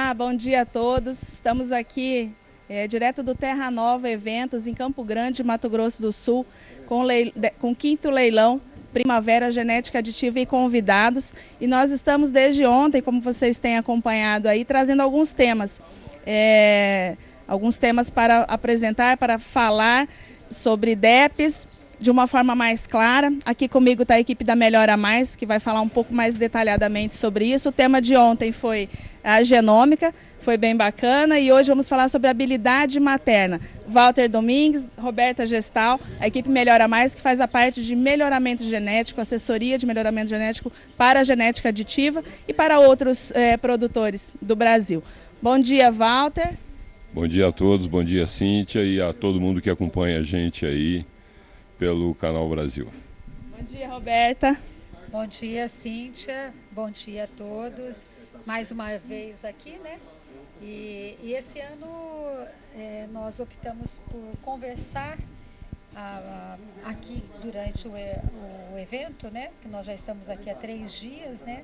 Olá, bom dia a todos. Estamos aqui direto do Terra Nova Eventos, em Campo Grande, Mato Grosso do Sul, com o 5º leilão Primavera Genética Aditiva e convidados. E nós estamos desde ontem, como vocês têm acompanhado aí, trazendo alguns temas. Alguns temas para apresentar, para falar sobre DEPs de uma forma mais clara. Aqui comigo está a equipe da Melhora Mais, que vai falar um pouco mais detalhadamente sobre isso. O tema de ontem foi a genômica, foi bem bacana, e hoje vamos falar sobre habilidade materna. Walter Domingues, Roberta Gestal, a equipe Melhora Mais, que faz a parte de melhoramento genético, assessoria de melhoramento genético para a genética aditiva e para outros produtores do Brasil. Bom dia, Walter. Bom dia a todos, bom dia, Cíntia, e a todo mundo que acompanha a gente aí pelo Canal Brasil. Bom dia, Roberta. Bom dia, Cíntia. Bom dia a todos. Mais uma vez aqui, né? E esse ano nós optamos por conversar aqui durante o evento, né? Que nós já estamos aqui há 3 dias, né?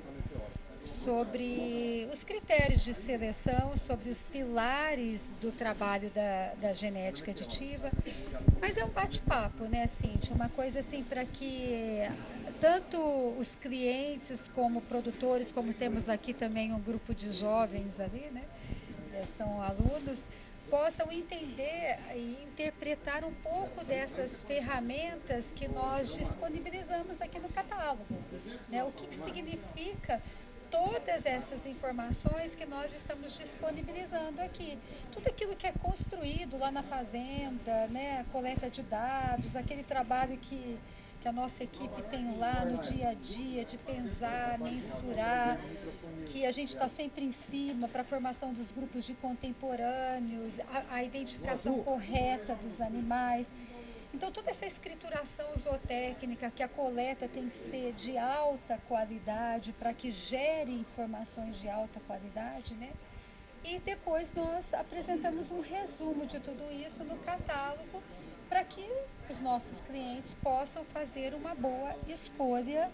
Sobre os critérios de seleção, sobre os pilares do trabalho da genética aditiva. Mas é um bate-papo, né, Cíntia? Uma coisa assim para que tanto os clientes como produtores, como temos aqui também um grupo de jovens ali, né? São alunos, possam entender e interpretar um pouco dessas ferramentas que nós disponibilizamos aqui no catálogo, né? O que significa todas essas informações que nós estamos disponibilizando aqui. Tudo aquilo que é construído lá na fazenda, né? A coleta de dados, aquele trabalho que a nossa equipe tem lá no dia a dia, de pensar, mensurar, que a gente está sempre em cima para a formação dos grupos de contemporâneos, a identificação correta dos animais. Então, toda essa escrituração zootécnica, que a coleta tem que ser de alta qualidade, para que gere informações de alta qualidade, né? E depois nós apresentamos um resumo de tudo isso no catálogo, para que os nossos clientes possam fazer uma boa escolha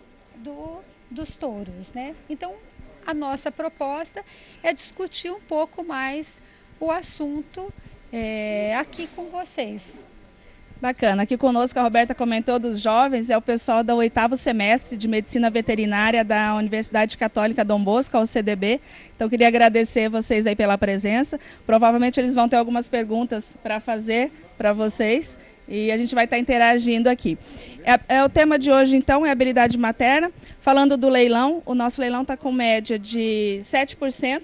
dos touros, né? Então, a nossa proposta é discutir um pouco mais o assunto aqui com vocês. Bacana. Aqui conosco, a Roberta comentou dos jovens, é o pessoal do 8º semestre de Medicina Veterinária da Universidade Católica Dom Bosco, a UCDB. Então, queria agradecer vocês aí pela presença. Provavelmente eles vão ter algumas perguntas para fazer para vocês e a gente vai estar interagindo aqui. O tema de hoje, então, é habilidade materna. Falando do leilão, o nosso leilão está com média de 7%.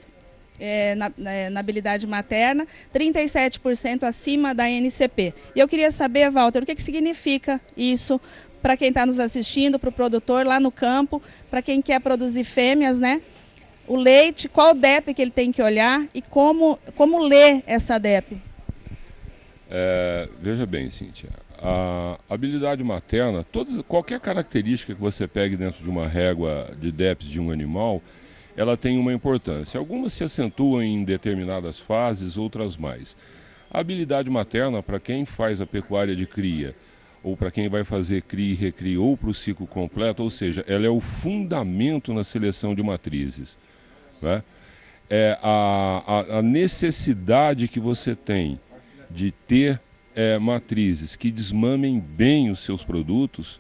Na habilidade materna, 37% acima da NCP. E eu queria saber, Walter, o que significa isso para quem está nos assistindo, para o produtor lá no campo, para quem quer produzir fêmeas, né? O leite, qual DEP que ele tem que olhar e como ler essa DEP? Veja bem, Cíntia, a habilidade materna, qualquer característica que você pegue dentro de uma régua de DEPs de um animal, ela tem uma importância. Algumas se acentuam em determinadas fases, outras mais. A habilidade materna, para quem faz a pecuária de cria, ou para quem vai fazer cria e recria, ou para o ciclo completo, ou seja, ela é o fundamento na seleção de matrizes, né? A necessidade que você tem de ter matrizes que desmamem bem os seus produtos,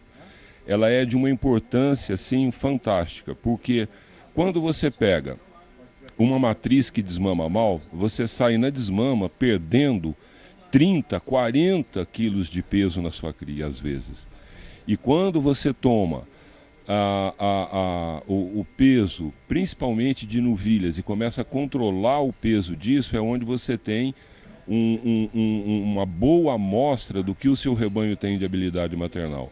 ela é de uma importância assim, fantástica, porque quando você pega uma matriz que desmama mal, você sai na desmama perdendo 30, 40 quilos de peso na sua cria, às vezes. E quando você toma o peso, principalmente de novilhas, e começa a controlar o peso disso, é onde você tem uma boa amostra do que o seu rebanho tem de habilidade maternal.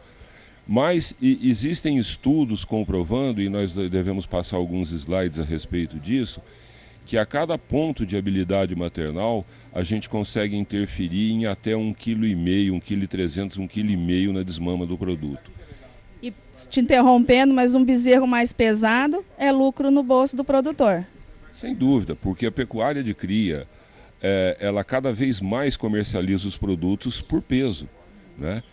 Mas existem estudos comprovando, e nós devemos passar alguns slides a respeito disso, que a cada ponto de habilidade maternal a gente consegue interferir em até 1,5 kg, 1,3 kg, 1,5 kg na desmama do produto. E te interrompendo, mas um bezerro mais pesado é lucro no bolso do produtor. Sem dúvida, porque a pecuária de cria, ela cada vez mais comercializa os produtos por peso, né?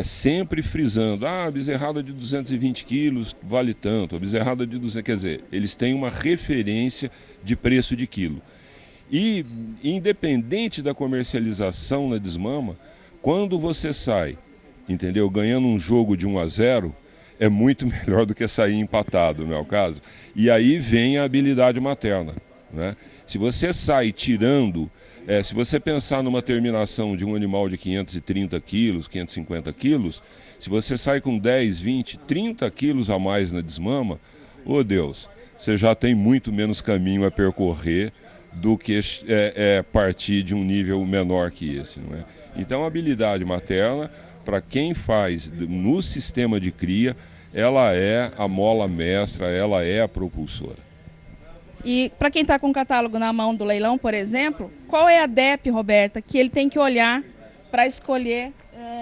sempre frisando, a bezerrada de 220 quilos vale tanto, a bezerrada de 200, quer dizer, eles têm uma referência de preço de quilo. E independente da comercialização na desmama, quando você sai, entendeu, ganhando um jogo de 1-0, é muito melhor do que sair empatado, não é o caso? E aí vem a habilidade materna, né? Se você sai tirando, se você pensar numa terminação de um animal de 530 quilos, 550 quilos, se você sai com 10, 20, 30 quilos a mais na desmama, oh Deus, você já tem muito menos caminho a percorrer do que partir de um nível menor que esse, não é? Então a habilidade materna, para quem faz no sistema de cria, ela é a mola mestra, ela é a propulsora. E para quem está com o catálogo na mão do leilão, por exemplo, qual é a DEP, Roberta, que ele tem que olhar para escolher,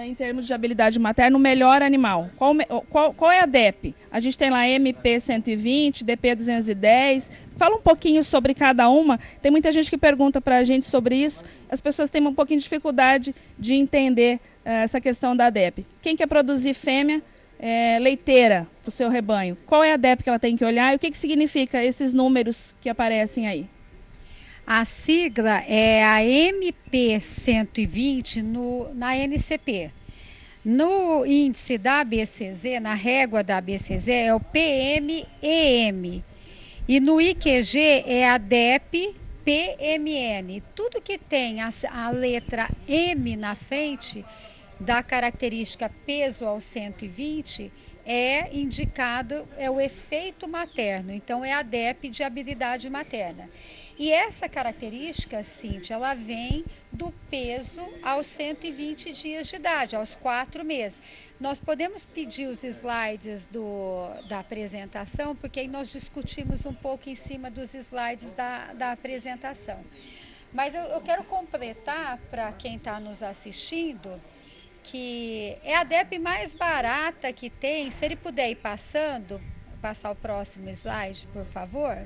em termos de habilidade materna, o melhor animal? Qual é a DEP? A gente tem lá MP 120, DP 210. Fala um pouquinho sobre cada uma. Tem muita gente que pergunta para a gente sobre isso. As pessoas têm um pouquinho de dificuldade de entender essa questão da DEP. Quem quer produzir fêmea leiteira para o seu rebanho, qual é a DEP que ela tem que olhar e o que significa esses números que aparecem aí? A sigla é a MP120 na NCP. No índice da ABCZ, na régua da ABCZ, é o PMEM. E no IQG é a DEP PMN. Tudo que tem a letra M na frente, da característica peso ao 120, é indicado, é o efeito materno. Então, é a DEP de habilidade materna. E essa característica, Cíntia, ela vem do peso aos 120 dias de idade, aos 4 meses. Nós podemos pedir os slides da apresentação, porque aí nós discutimos um pouco em cima dos slides da apresentação. Mas eu quero completar para quem está nos assistindo, que é a DEP mais barata que tem. Se ele puder ir passar o próximo slide, por favor.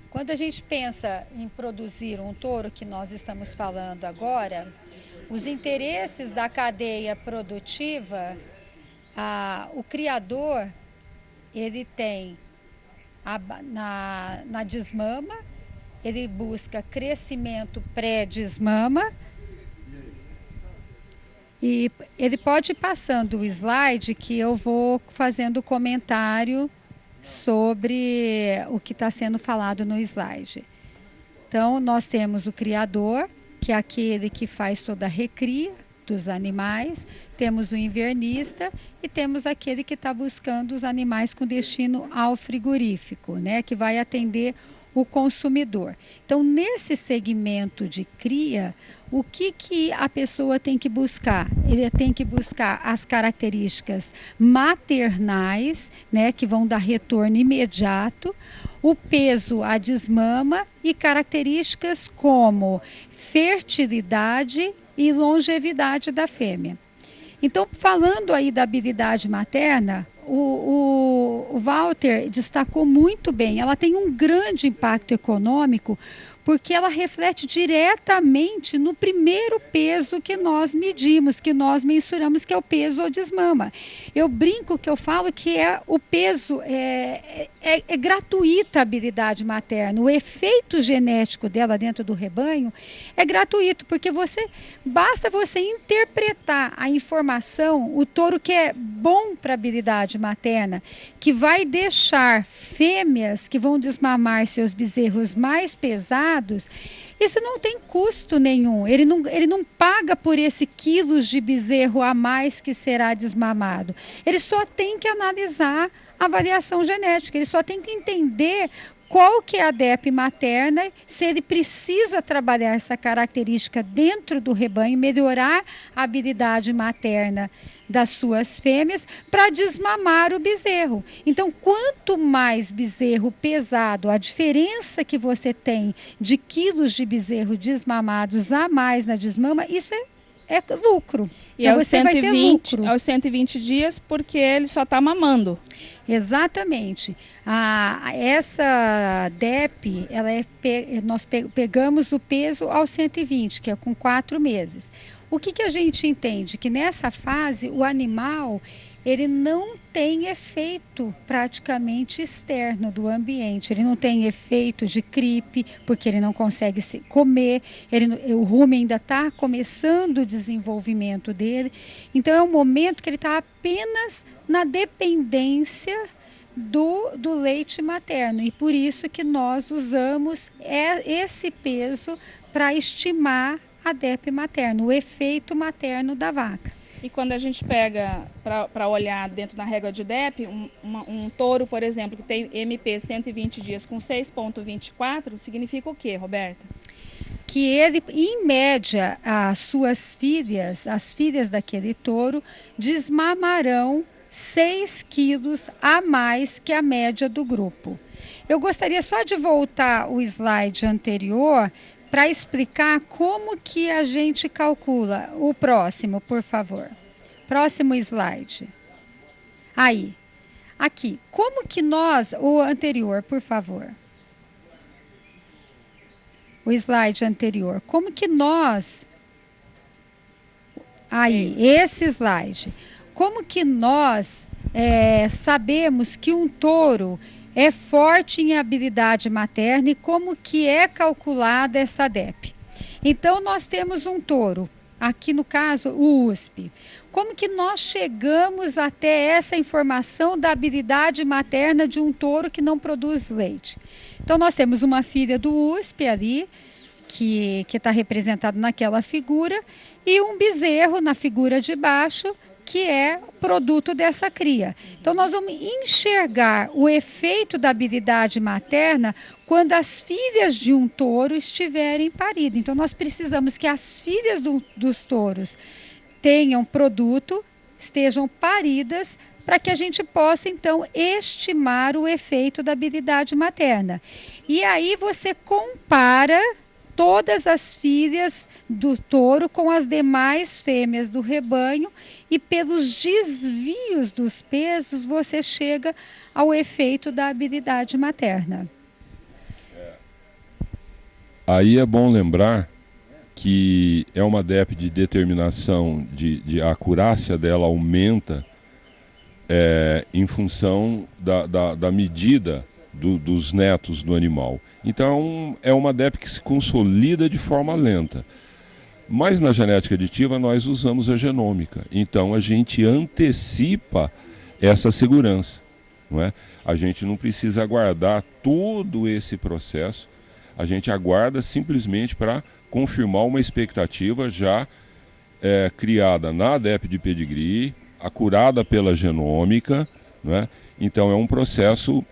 Quando a gente pensa em produzir um touro, que nós estamos falando agora, os interesses da cadeia produtiva, o criador, ele tem na desmama, ele busca crescimento pré-desmama. E ele pode ir passando o slide que eu vou fazendo comentário sobre o que está sendo falado no slide. Então, nós temos o criador, que é aquele que faz toda a recria dos animais, temos o invernista e temos aquele que está buscando os animais com destino ao frigorífico, né, que vai atender o consumidor. Então, nesse segmento de cria, o que a pessoa tem que buscar? Ele tem que buscar as características maternais, né, que vão dar retorno imediato, o peso à desmama e características como fertilidade e longevidade da fêmea. Então, falando aí da habilidade materna, o Walter destacou muito bem. Ela tem um grande impacto econômico porque ela reflete diretamente no primeiro peso que nós medimos, que nós mensuramos, que é o peso ao desmama. Eu brinco que eu falo que o peso é gratuita a habilidade materna. O efeito genético dela dentro do rebanho é gratuito, porque basta você interpretar a informação, o touro que é bom para a habilidade materna, que vai deixar fêmeas que vão desmamar seus bezerros mais pesados, isso não tem custo nenhum, ele não paga por esse quilos de bezerro a mais que será desmamado. Ele só tem que analisar a variação genética, ele só tem que entender qual que é a DEP materna, se ele precisa trabalhar essa característica dentro do rebanho, melhorar a habilidade materna das suas fêmeas para desmamar o bezerro. Então, quanto mais bezerro pesado, a diferença que você tem de quilos de bezerro desmamados a mais na desmama, isso é lucro. E então, aos 120 dias, porque ele só está mamando. Exatamente. Essa DEP, nós pegamos o peso aos 120, que é com 4 meses. O que a gente entende? Que nessa fase o animal ele não tem efeito praticamente externo do ambiente, ele não tem efeito de gripe, porque ele não consegue comer, o rumen ainda está começando o desenvolvimento dele, então é um momento que ele está apenas na dependência do leite materno, e por isso que nós usamos esse peso para estimar a DEP materno, o efeito materno da vaca. E quando a gente pega para olhar dentro da régua de DEP, um touro, por exemplo, que tem MP 120 dias com 6,24, significa o quê, Roberta? Que ele, em média, as filhas daquele touro, desmamarão 6 quilos a mais que a média do grupo. Eu gostaria só de voltar o slide anterior para explicar como que a gente calcula. O próximo, por favor. Próximo slide. Aí. Aqui. Como que nós... O anterior, por favor. O slide anterior. Como que nós... Aí, esse slide. Como que nós sabemos que um touro é forte em habilidade materna e como que é calculada essa DEP. Então, nós temos um touro, aqui no caso, o USP. Como que nós chegamos até essa informação da habilidade materna de um touro que não produz leite? Então, nós temos uma filha do USP ali, que está representado naquela figura, e um bezerro na figura de baixo, que é produto dessa cria. Então, nós vamos enxergar o efeito da habilidade materna quando as filhas de um touro estiverem paridas. Então, nós precisamos que as filhas dos touros tenham produto, estejam paridas, para que a gente possa, então, estimar o efeito da habilidade materna. E aí você compara todas as filhas do touro com as demais fêmeas do rebanho e pelos desvios dos pesos você chega ao efeito da habilidade materna. Aí é bom lembrar que é uma DEP de determinação, a acurácia dela aumenta em função da medida dos netos do animal. Então é uma DEP que se consolida de forma lenta. Mas na genética aditiva nós usamos a genômica. Então a gente antecipa essa segurança, não é? A gente não precisa aguardar todo esse processo, a gente aguarda simplesmente para confirmar uma expectativa já criada na DEP de pedigree, acurada pela genômica, não é? Então é um processo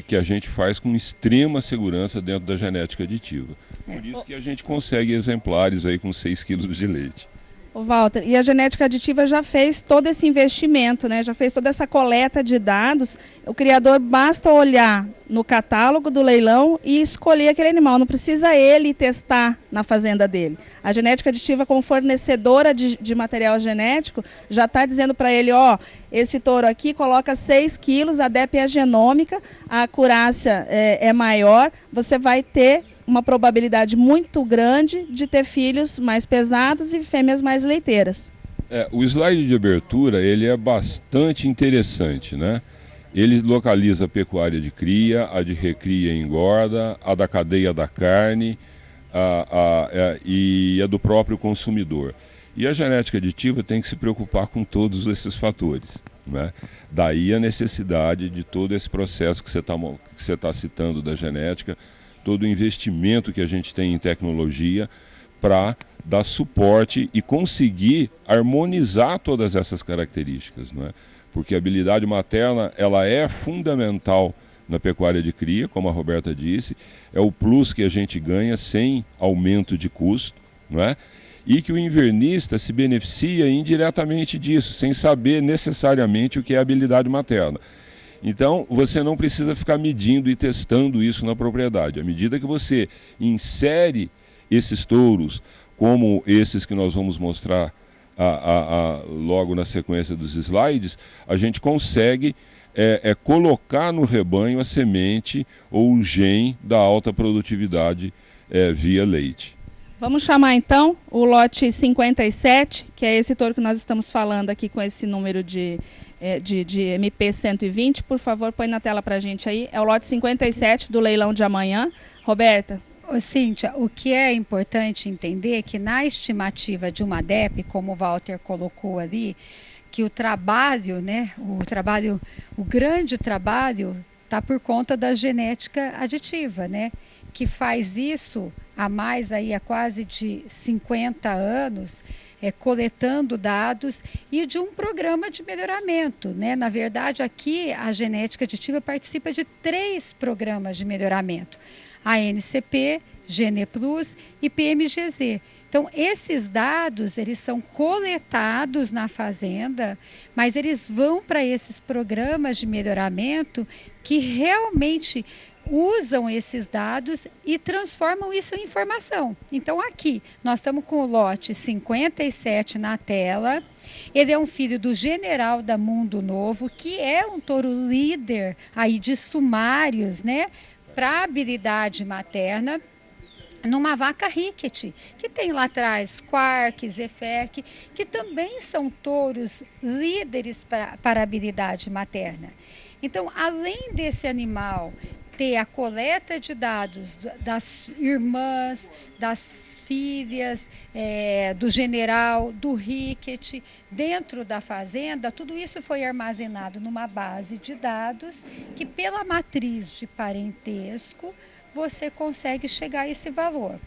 que a gente faz com extrema segurança dentro da genética aditiva. Por isso que a gente consegue exemplares aí com 6 quilos de leite. Ô Walter, e a genética aditiva já fez todo esse investimento, né? Já fez toda essa coleta de dados. O criador basta olhar no catálogo do leilão e escolher aquele animal. Não precisa ele testar na fazenda dele. A genética aditiva, como fornecedora de material genético, já está dizendo para ele, ó, esse touro aqui coloca 6 quilos, a DEP é genômica, a acurácia é maior, você vai ter uma probabilidade muito grande de ter filhos mais pesados e fêmeas mais leiteiras. O slide de abertura ele é bastante interessante, né? Ele localiza a pecuária de cria, a de recria e engorda, a da cadeia da carne e a do próprio consumidor. E a genética aditiva tem que se preocupar com todos esses fatores, né? Daí a necessidade de todo esse processo que você tá citando da genética, todo o investimento que a gente tem em tecnologia para dar suporte e conseguir harmonizar todas essas características, não é? Porque a habilidade materna ela é fundamental na pecuária de cria, como a Roberta disse, é o plus que a gente ganha sem aumento de custo, não é? E que o invernista se beneficia indiretamente disso, sem saber necessariamente o que é habilidade materna. Então, você não precisa ficar medindo e testando isso na propriedade. À medida que você insere esses touros, como esses que nós vamos mostrar logo na sequência dos slides, a gente consegue colocar no rebanho a semente ou o gene da alta produtividade via leite. Vamos chamar então o lote 57, que é esse touro que nós estamos falando aqui com esse número de MP 120. Por favor, põe na tela para a gente aí. É o lote 57 do leilão de amanhã. Roberta. Ô, Cíntia, o que é importante entender é que na estimativa de uma DEP, como o Walter colocou ali, que o trabalho, né, o grande trabalho está por conta da genética aditiva, né, que faz isso há quase de 50 anos, coletando dados e de um programa de melhoramento, né? Na verdade, aqui a genética aditiva participa de 3 programas de melhoramento: a ANCP, Gene Plus e PMGZ. Então, esses dados, eles são coletados na fazenda, mas eles vão para esses programas de melhoramento que realmente usam esses dados e transformam isso em informação. Então, aqui, nós estamos com o lote 57 na tela. Ele é um filho do General da Mundo Novo, que é um touro líder aí de sumários, né, para habilidade materna, numa vaca Rickett, que tem lá atrás Quark, Zefec, que também são touros líderes para habilidade materna. Então, além desse animal ter a coleta de dados das irmãs, das filhas, do general, do Rickett, dentro da fazenda, tudo isso foi armazenado numa base de dados que, pela matriz de parentesco, você consegue chegar a esse valor.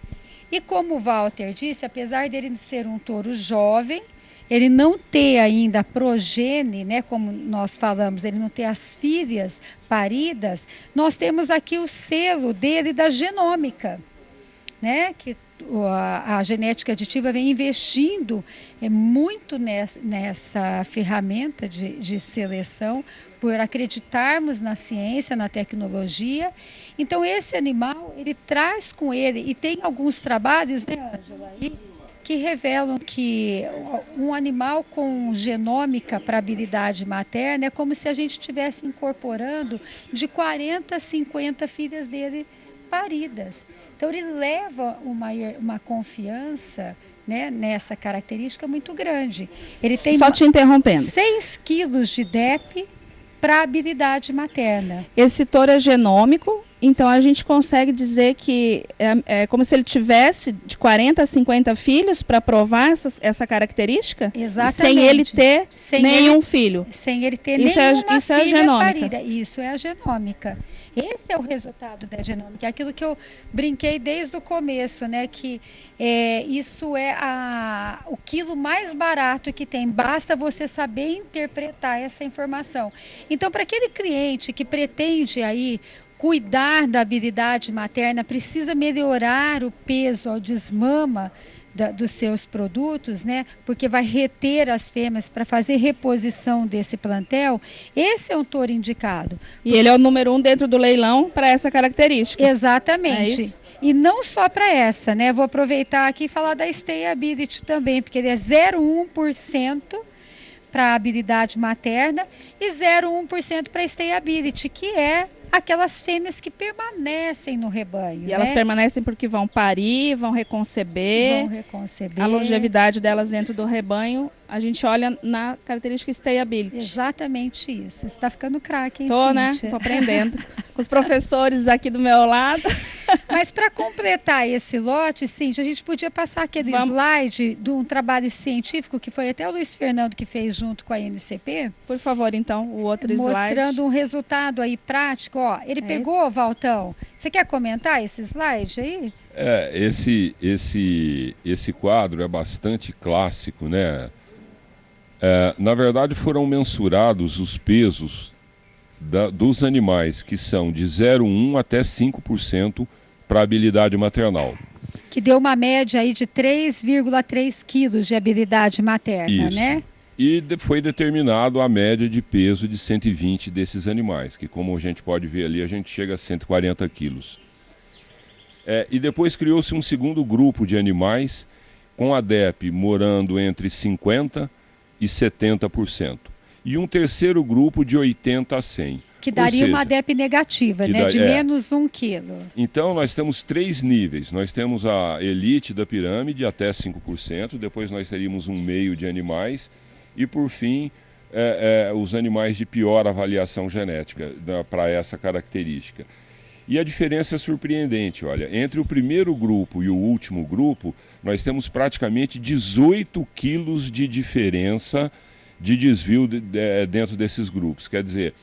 E como o Walter disse, apesar dele ser um touro jovem, ele não ter ainda progenie, né, como nós falamos, ele não ter as filhas paridas, nós temos aqui o selo dele da genômica, né, que a genética aditiva vem investindo muito nessa ferramenta de seleção, por acreditarmos na ciência, na tecnologia. Então, esse animal, ele traz com ele, e tem alguns trabalhos, né, Ângela, aí, que revelam que um animal com genômica para habilidade materna é como se a gente estivesse incorporando de 40 a 50 filhas dele paridas. Então, ele leva uma confiança, né, nessa característica muito grande. Ele tem Só te interrompendo. 6 quilos de DEP para habilidade materna. Esse touro é genômico, então a gente consegue dizer que é como se ele tivesse de 40 a 50 filhos para provar essa característica? Exatamente. Sem ele ter nenhum filho. Sem ele ter Isso nenhuma isso filha é genômica. parida. Isso é a genômica. Esse é o resultado da genômica, aquilo que eu brinquei desde o começo, né? Que isso é o quilo mais barato que tem, basta você saber interpretar essa informação. Então, para aquele cliente que pretende aí cuidar da habilidade materna, precisa melhorar o peso ao desmama dos seus produtos, né? Porque vai reter as fêmeas para fazer reposição desse plantel. Esse é um touro indicado. E ele é o número 1 dentro do leilão para essa característica. Exatamente. É isso? E não só para essa, né? Vou aproveitar aqui e falar da Stayability também, porque ele é 0,1% para a habilidade materna e 0,1% para a Stayability, que é aquelas fêmeas que permanecem no rebanho. E elas permanecem porque vão parir, vão reconceber. A longevidade delas dentro do rebanho, a gente olha na característica Stayability. Exatamente isso. Você está ficando craque, hein, Tô, Cíntia? né? Estou aprendendo. Com os professores aqui do meu lado. Mas para completar esse lote, Cíntia, a gente podia passar aquele slide de um trabalho científico que foi até o Luiz Fernando que fez junto com a NCP. Por favor, então, o outro slide. Mostrando um resultado aí prático. Ó, ele pegou, Valtão? Você quer comentar esse slide aí? Esse quadro é bastante clássico, né? Na verdade, foram mensurados os pesos dos animais que são de 0,1 até 5% para habilidade maternal. Que deu uma média aí de 3,3 quilos de habilidade materna, Isso. né? E foi determinado a média de peso de 120 desses animais, que como a gente pode ver ali, a gente chega a 140 quilos. E depois criou-se um segundo grupo de animais com a DEP morando entre 50% e 70%. E um terceiro grupo de 80% a 100%. Que daria uma DEP negativa, né? De menos 1 quilo. Então, nós temos 3 níveis. Nós temos a elite da pirâmide, até 5%. Depois nós teríamos um meio de animais. E, por fim, os animais de pior avaliação genética para essa característica. E a diferença é surpreendente. Olha, entre o primeiro grupo e o último grupo, nós temos praticamente 18 quilos de diferença de desvio dentro desses grupos. Quer dizer,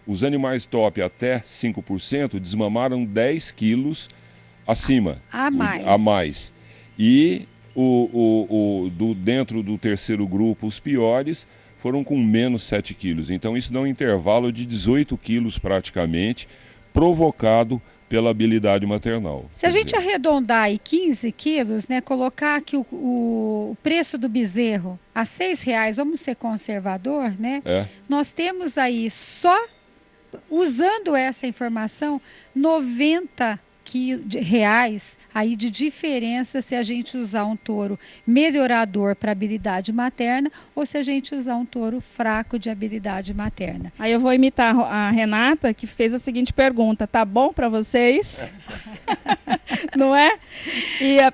os animais top até 5% desmamaram 10 quilos acima. A mais. E dentro do terceiro grupo, os piores foram com menos 7 quilos. Então isso dá um intervalo de 18 quilos praticamente, provocado pela habilidade maternal. Se a gente arredondar aí 15 quilos, né, colocar aqui o preço do bezerro a R$6, vamos ser conservador, né? Nós temos aí só, usando essa informação, R$90 aí de diferença se a gente usar um touro melhorador para habilidade materna ou se a gente usar um touro fraco de habilidade materna. Aí eu vou imitar a Renata, que fez a seguinte pergunta: tá bom para vocês? Não é? E a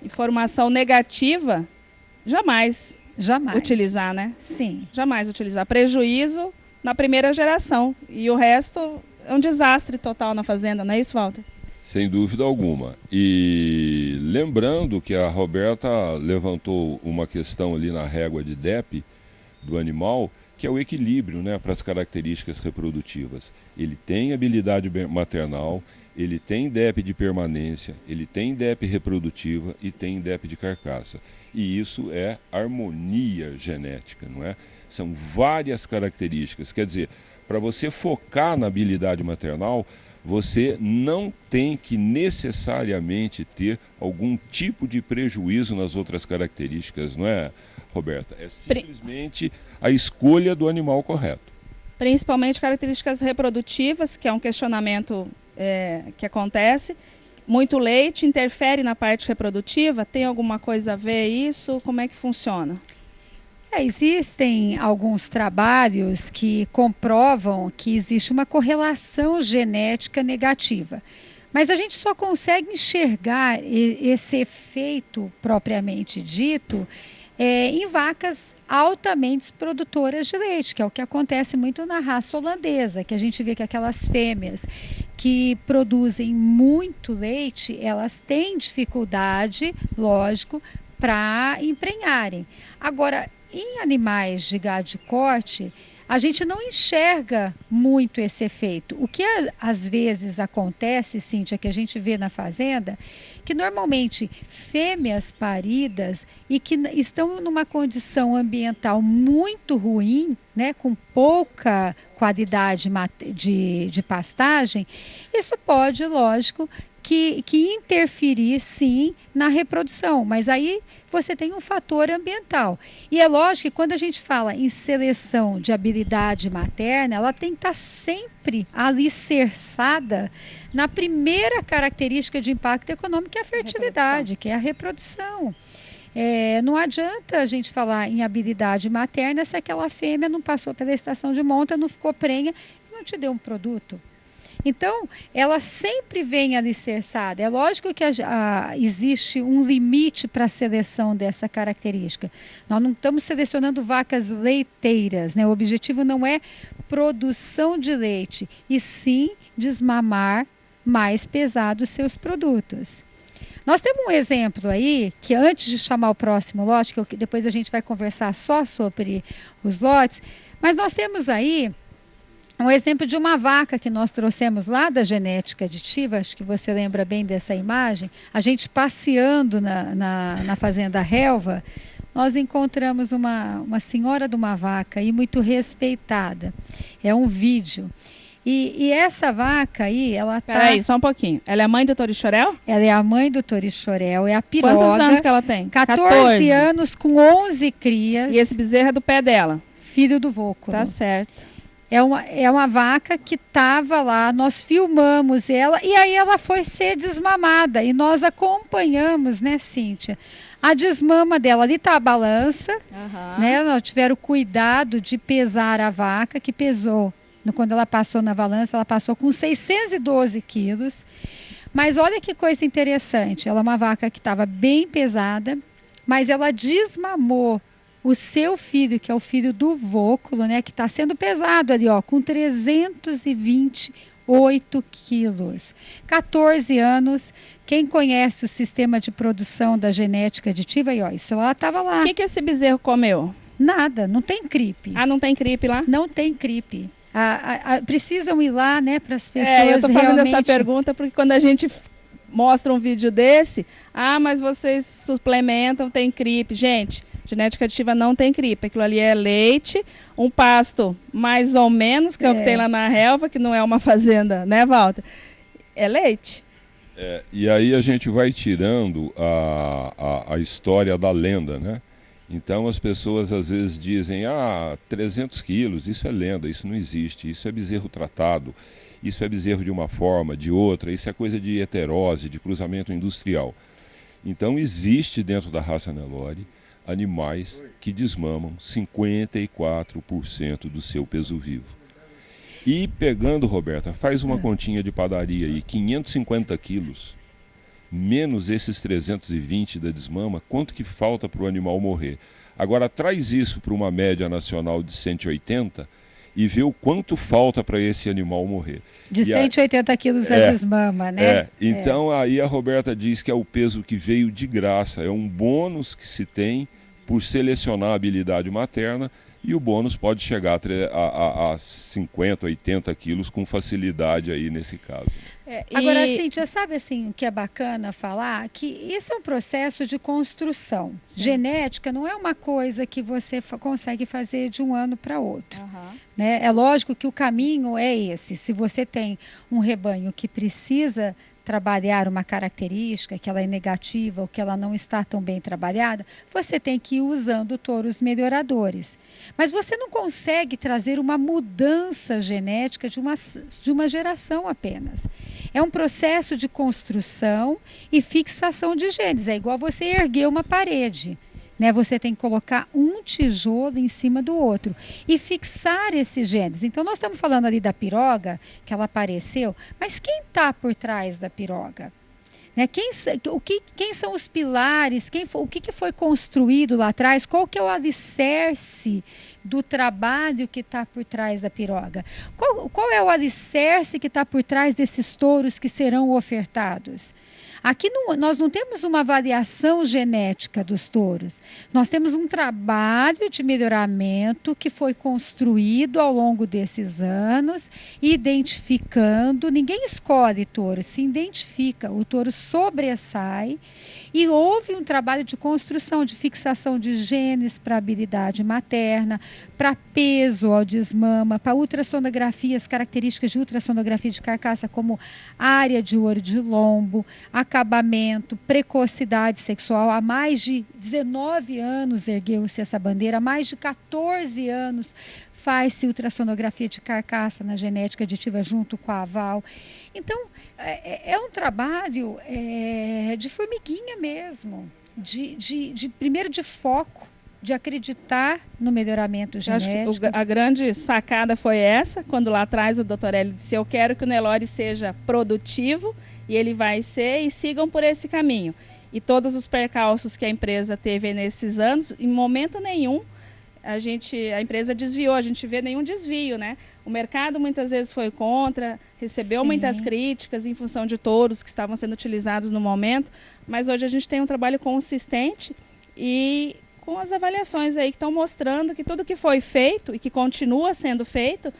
informação negativa, jamais utilizar, né? Sim. Jamais utilizar. Prejuízo na primeira geração e o resto é um desastre total na fazenda, não é isso, Walter? Sem dúvida alguma. E lembrando que a Roberta levantou uma questão ali na régua de DEP do animal, que é o equilíbrio, né, para as características reprodutivas. Ele tem habilidade maternal, ele tem DEP de permanência, ele tem DEP reprodutiva e tem DEP de carcaça. E isso é harmonia genética, não é? São várias características. Quer dizer, para você focar na habilidade maternal, você não tem que necessariamente ter algum tipo de prejuízo nas outras características, não é, Roberta? É simplesmente a escolha do animal correto. Principalmente características reprodutivas, que é um questionamento que acontece. Muito leite interfere na parte reprodutiva? Tem alguma coisa a ver isso? Como é que funciona? Existem alguns trabalhos que comprovam que existe uma correlação genética negativa. Mas a gente só consegue enxergar esse efeito propriamente dito em vacas altamente produtoras de leite, que é o que acontece muito na raça holandesa, que a gente vê que aquelas fêmeas que produzem muito leite, elas têm dificuldade, lógico, para emprenharem. Agora, em animais de gado de corte, a gente não enxerga muito esse efeito. O que às vezes acontece, Cíntia, que a gente vê na fazenda, que normalmente fêmeas paridas e que estão numa condição ambiental muito ruim, né, com pouca qualidade de pastagem, isso pode, lógico, que interferir sim na reprodução, mas aí você tem um fator ambiental. E é lógico que quando a gente fala em seleção de habilidade materna, ela tem que estar sempre alicerçada na primeira característica de impacto econômico, que é a fertilidade, que é a reprodução. Não adianta a gente falar em habilidade materna se aquela fêmea não passou pela estação de monta, não ficou prenha e não te deu um produto. Então, ela sempre vem alicerçada. É lógico que existe um limite para a seleção dessa característica. Nós não estamos selecionando vacas leiteiras, né? O objetivo não é produção de leite, e sim desmamar mais pesado os seus produtos. Nós temos um exemplo aí, que antes de chamar o próximo lote, que depois a gente vai conversar só sobre os lotes, mas nós temos aí um exemplo de uma vaca que nós trouxemos lá da genética aditiva, acho que você lembra bem dessa imagem. A gente passeando na fazenda Relva, nós encontramos uma senhora de uma vaca aí muito respeitada. É um vídeo. E essa vaca aí, ela tá... Peraí, só um pouquinho. Ela é a mãe do Torichorel? Ela é a mãe do Torichorel, é a piroga. Quantos anos que ela tem? 14 anos, com 11 crias. E esse bezerro é do pé dela? Filho do Vôculo. Tá certo. É uma vaca que estava lá, nós filmamos ela e aí ela foi ser desmamada e nós acompanhamos, né, Cíntia? A desmama dela, ali está a balança, né? Nós tiveram cuidado de pesar a vaca, que pesou, quando ela passou na balança, ela passou com 612 quilos. Mas olha que coisa interessante, ela é uma vaca que estava bem pesada, mas ela desmamou o seu filho, que é o filho do vôculo, né? Que está sendo pesado ali, ó, com 328 quilos. 14 anos. Quem conhece o sistema de produção da genética aditiva, e ó, isso ela estava lá. O que esse bezerro comeu? Nada, não tem cripe. Ah, não tem cripe lá? Não tem cripe. Precisam ir lá, né, para as pessoas eu estou fazendo realmente... essa pergunta porque quando a gente mostra um vídeo desse, mas vocês suplementam, tem cripe. Gente, genética aditiva não tem cripe. Aquilo ali é leite, um pasto mais ou menos, que é o que tem lá na relva, que não é uma fazenda, né, Walter? É leite. E aí a gente vai tirando a história da lenda, né? Então as pessoas às vezes dizem, 300 quilos, isso é lenda, isso não existe, isso é bezerro tratado, isso é bezerro de uma forma, de outra, isso é coisa de heterose, de cruzamento industrial. Então existe dentro da raça Nelore animais que desmamam 54% do seu peso vivo. E pegando, Roberta, faz uma continha de padaria aí, 550 quilos, menos esses 320 da desmama, quanto que falta para o animal morrer? Agora traz isso para uma média nacional de 180 e vê o quanto falta para esse animal morrer. De 180 quilos a desmama, né? Então aí a Roberta diz que é o peso que veio de graça, é um bônus que se tem por selecionar a habilidade materna, e o bônus pode chegar a 50, 80 quilos com facilidade aí nesse caso. Agora, Cíntia, sabe assim, o que é bacana falar? Que isso é um processo de construção. Sim. Genética não é uma coisa que você consegue fazer de um ano para outro. Né? É lógico que o caminho é esse. Se você tem um rebanho que precisa trabalhar uma característica, que ela é negativa ou que ela não está tão bem trabalhada, você tem que ir usando touros melhoradores. Mas você não consegue trazer uma mudança genética de uma geração apenas. É um processo de construção e fixação de genes. É igual você erguer uma parede. Né, você tem que colocar um tijolo em cima do outro e fixar esses genes. Então, nós estamos falando ali da piroga, que ela apareceu, mas quem está por trás da piroga? Né, quem são os pilares? O que foi construído lá atrás? Qual que é o alicerce do trabalho que está por trás da piroga? Qual é o alicerce que está por trás desses touros que serão ofertados? Aqui nós não temos uma variação genética dos touros. Nós temos um trabalho de melhoramento que foi construído ao longo desses anos, identificando. Ninguém escolhe touro, se identifica. O touro sobressai e houve um trabalho de construção, de fixação de genes para habilidade materna, para peso ao desmama, para ultrassonografia, as características de ultrassonografia de carcaça, como área de ouro de lombo, acabamento, precocidade sexual. Há mais de 19 anos ergueu-se essa bandeira, há mais de 14 anos faz-se ultrassonografia de carcaça na genética aditiva junto com a Aval. Então, é um trabalho de formiguinha mesmo, primeiro de foco, de acreditar no melhoramento genético. Acho que a grande sacada foi essa, quando lá atrás o Dr. Hélio disse: eu quero que o Nelore seja produtivo, e ele vai ser, e sigam por esse caminho. E todos os percalços que a empresa teve nesses anos, em momento nenhum, a empresa desviou, a gente vê nenhum desvio, né? O mercado muitas vezes foi contra, recebeu muitas críticas em função de touros que estavam sendo utilizados no momento, mas hoje a gente tem um trabalho consistente e com as avaliações aí que estão mostrando que tudo que foi feito e que continua sendo feito,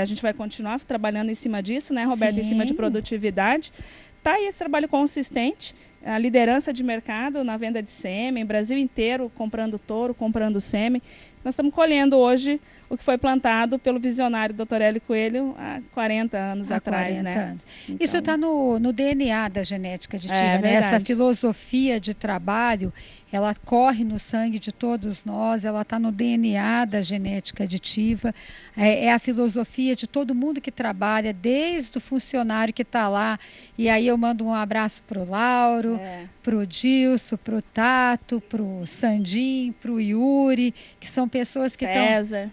a gente vai continuar trabalhando em cima disso, né, Roberto, em cima de produtividade. Está aí esse trabalho consistente, a liderança de mercado na venda de sêmen, Brasil inteiro comprando touro, comprando sêmen. Nós estamos colhendo hoje o que foi plantado pelo visionário Dr. Hélio Coelho há 40 anos atrás. 40 né? anos. Então, isso está no DNA da genética aditiva, né? verdade. Essa filosofia de trabalho, ela corre no sangue de todos nós, ela está no DNA da genética aditiva, é a filosofia de todo mundo que trabalha, desde o funcionário que está lá, e aí eu mando um abraço para o Lauro, para o Dilson, para o Tato, para o Sandim, para o Yuri, que são pessoas que estão...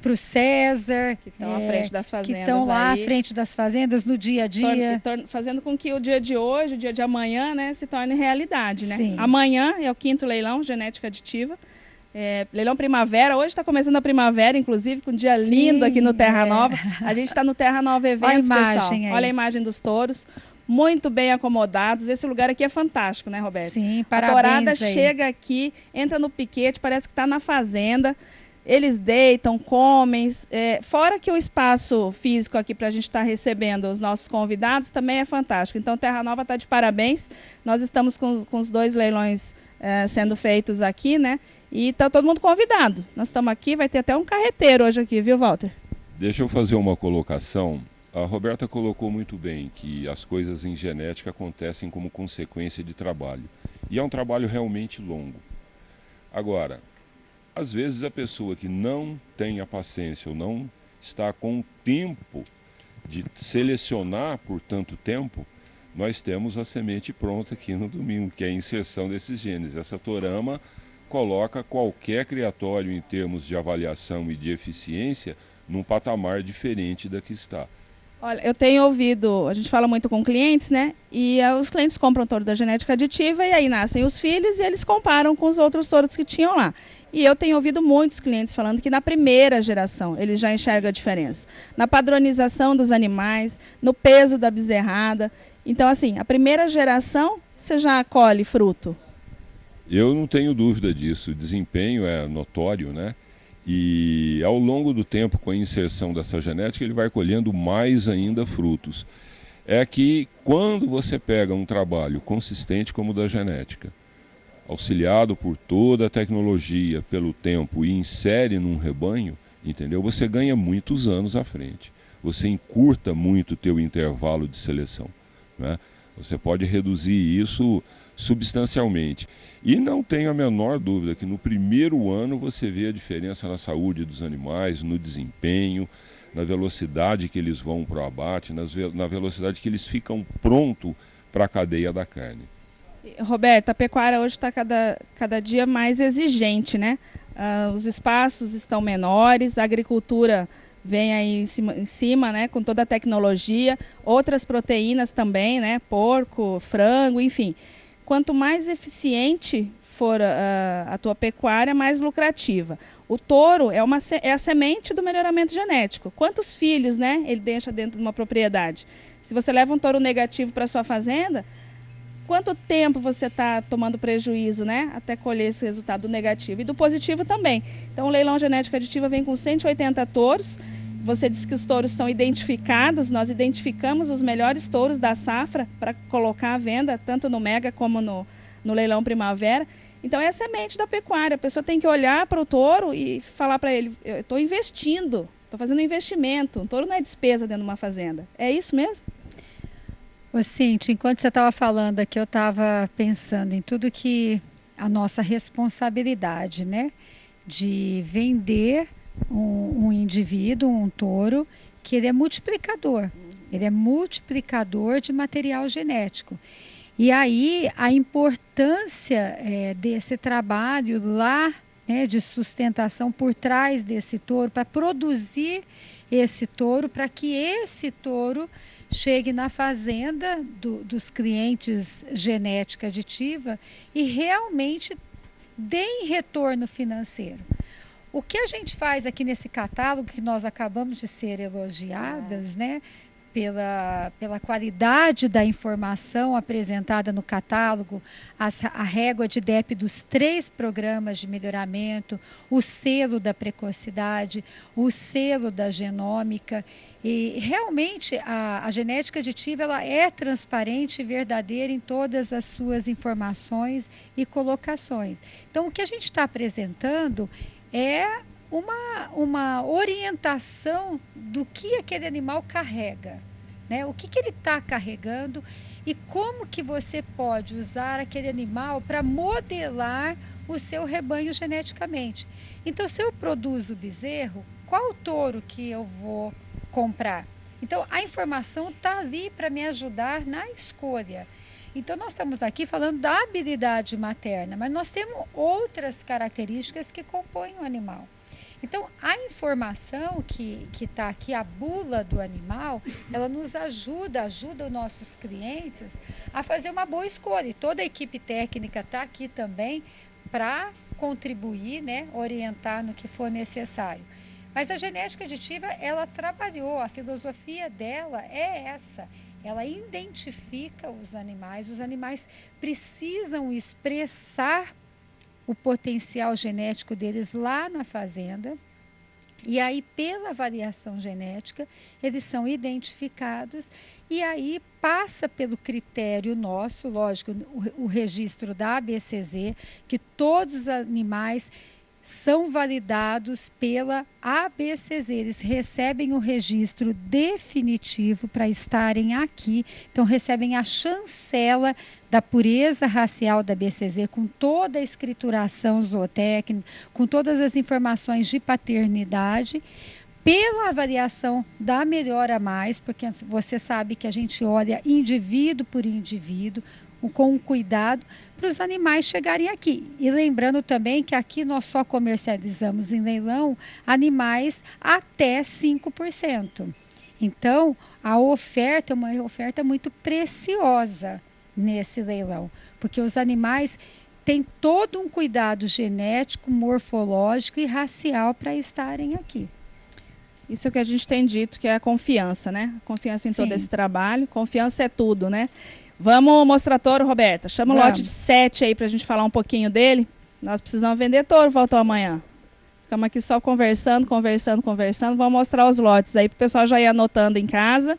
Para o César, que estão à frente das fazendas. Que estão lá à frente das fazendas no dia a dia. Fazendo com que o dia de hoje, o dia de amanhã, né, se torne realidade. Né? Sim. Amanhã é o 5º leilão genética aditiva. Leilão primavera, hoje está começando a primavera, inclusive, com um dia lindo aqui no Terra Nova. A gente está no Terra Nova Eventos, pessoal. Olha a imagem dos touros, muito bem acomodados. Esse lugar aqui é fantástico, né, Roberto? Sim, parabéns. A tourada chega aqui, entra no piquete, parece que está na fazenda. Eles deitam, comem, fora que o espaço físico aqui para a gente estar recebendo os nossos convidados também é fantástico. Então, Terra Nova está de parabéns. Nós estamos com os 2 leilões sendo feitos aqui, né? E está todo mundo convidado. Nós estamos aqui, vai ter até um carreteiro hoje aqui, viu, Walter? Deixa eu fazer uma colocação. A Roberta colocou muito bem que as coisas em genética acontecem como consequência de trabalho. E é um trabalho realmente longo. Agora, às vezes a pessoa que não tem a paciência ou não está com o tempo de selecionar por tanto tempo, nós temos a semente pronta aqui no domingo, que é a inserção desses genes. Essa torama coloca qualquer criatório em termos de avaliação e de eficiência num patamar diferente da que está. Olha, eu tenho ouvido, a gente fala muito com clientes, né? E os clientes compram touro da genética aditiva e aí nascem os filhos e eles comparam com os outros touros que tinham lá. E eu tenho ouvido muitos clientes falando que na primeira geração eles já enxergam a diferença. Na padronização dos animais, no peso da bezerrada. Então, assim, a primeira geração você já colhe fruto? Eu não tenho dúvida disso. O desempenho é notório, né? E ao longo do tempo, com a inserção dessa genética, ele vai colhendo mais ainda frutos. É que quando você pega um trabalho consistente como o da genética, auxiliado por toda a tecnologia, pelo tempo, e insere num rebanho, entendeu? Você ganha muitos anos à frente. Você encurta muito o teu intervalo de seleção, né? Você pode reduzir isso substancialmente. E não tenho a menor dúvida que no primeiro ano você vê a diferença na saúde dos animais, no desempenho, na velocidade que eles vão para o abate, na velocidade que eles ficam prontos para a cadeia da carne. Roberta, a pecuária hoje está cada dia mais exigente, né? Os espaços estão menores, a agricultura vem aí em cima, né, com toda a tecnologia, outras proteínas também, né, porco, frango, enfim. Quanto mais eficiente for a tua pecuária, mais lucrativa. O touro é a semente do melhoramento genético. Quantos filhos, né, ele deixa dentro de uma propriedade? Se você leva um touro negativo para sua fazenda, quanto tempo você está tomando prejuízo, né, até colher esse resultado negativo? E do positivo também. Então, o leilão genética aditiva vem com 180 touros. Você disse que os touros são identificados. Nós identificamos os melhores touros da safra para colocar à venda, tanto no Mega como no leilão primavera. Então, é a semente da pecuária. A pessoa tem que olhar para o touro e falar para ele, eu estou investindo, estou fazendo um investimento. Um touro não é despesa dentro de uma fazenda. É isso mesmo? Ô, Cíntia, enquanto você estava falando aqui, eu estava pensando em tudo que a nossa responsabilidade, né? De vender um indivíduo, um touro, que ele é multiplicador. Ele é multiplicador de material genético. E aí a importância desse trabalho lá, né, de sustentação por trás desse touro, para produzir esse touro, para que esse touro chegue na fazenda dos clientes genética aditiva e realmente dê retorno financeiro. O que a gente faz aqui nesse catálogo, que nós acabamos de ser elogiadas, né, pela qualidade da informação apresentada no catálogo, a régua de DEP dos 3 programas de melhoramento, o selo da precocidade, o selo da genômica. E realmente a genética aditiva ela é transparente e verdadeira em todas as suas informações e colocações. Então, o que a gente está apresentando é uma orientação do que aquele animal carrega, né? O que ele está carregando e como que você pode usar aquele animal para modelar o seu rebanho geneticamente. Então, se eu produzo bezerro, qual touro que eu vou comprar? Então, a informação está ali para me ajudar na escolha. Então, nós estamos aqui falando da habilidade materna, mas nós temos outras características que compõem o animal. Então, a informação que está aqui, a bula do animal, ela nos ajuda os nossos clientes a fazer uma boa escolha. E toda a equipe técnica está aqui também para contribuir, né, orientar no que for necessário. Mas a genética aditiva, ela trabalhou, a filosofia dela é essa. Ela identifica os animais precisam expressar o potencial genético deles lá na fazenda. E aí, pela variação genética, eles são identificados e aí passa pelo critério nosso, lógico, o registro da ABCZ, que todos os animais são validados pela ABCZ, eles recebem o registro definitivo para estarem aqui, então recebem a chancela da pureza racial da ABCZ, com toda a escrituração zootécnica, com todas as informações de paternidade, pela avaliação da Melhora Mais, porque você sabe que a gente olha indivíduo por indivíduo, com cuidado, para os animais chegarem aqui. E lembrando também que aqui nós só comercializamos em leilão animais até 5%. Então, a oferta é uma oferta muito preciosa nesse leilão, porque os animais têm todo um cuidado genético, morfológico e racial para estarem aqui. Isso é o que a gente tem dito, que é a confiança, né? Confiança em todo esse trabalho. Confiança é tudo, né? Vamos mostrar touro, Roberta. Chama o lote de 7 aí para a gente falar um pouquinho dele. Nós precisamos vender touro, voltou amanhã. Ficamos aqui só conversando. Vamos mostrar os lotes aí para o pessoal já ir anotando em casa.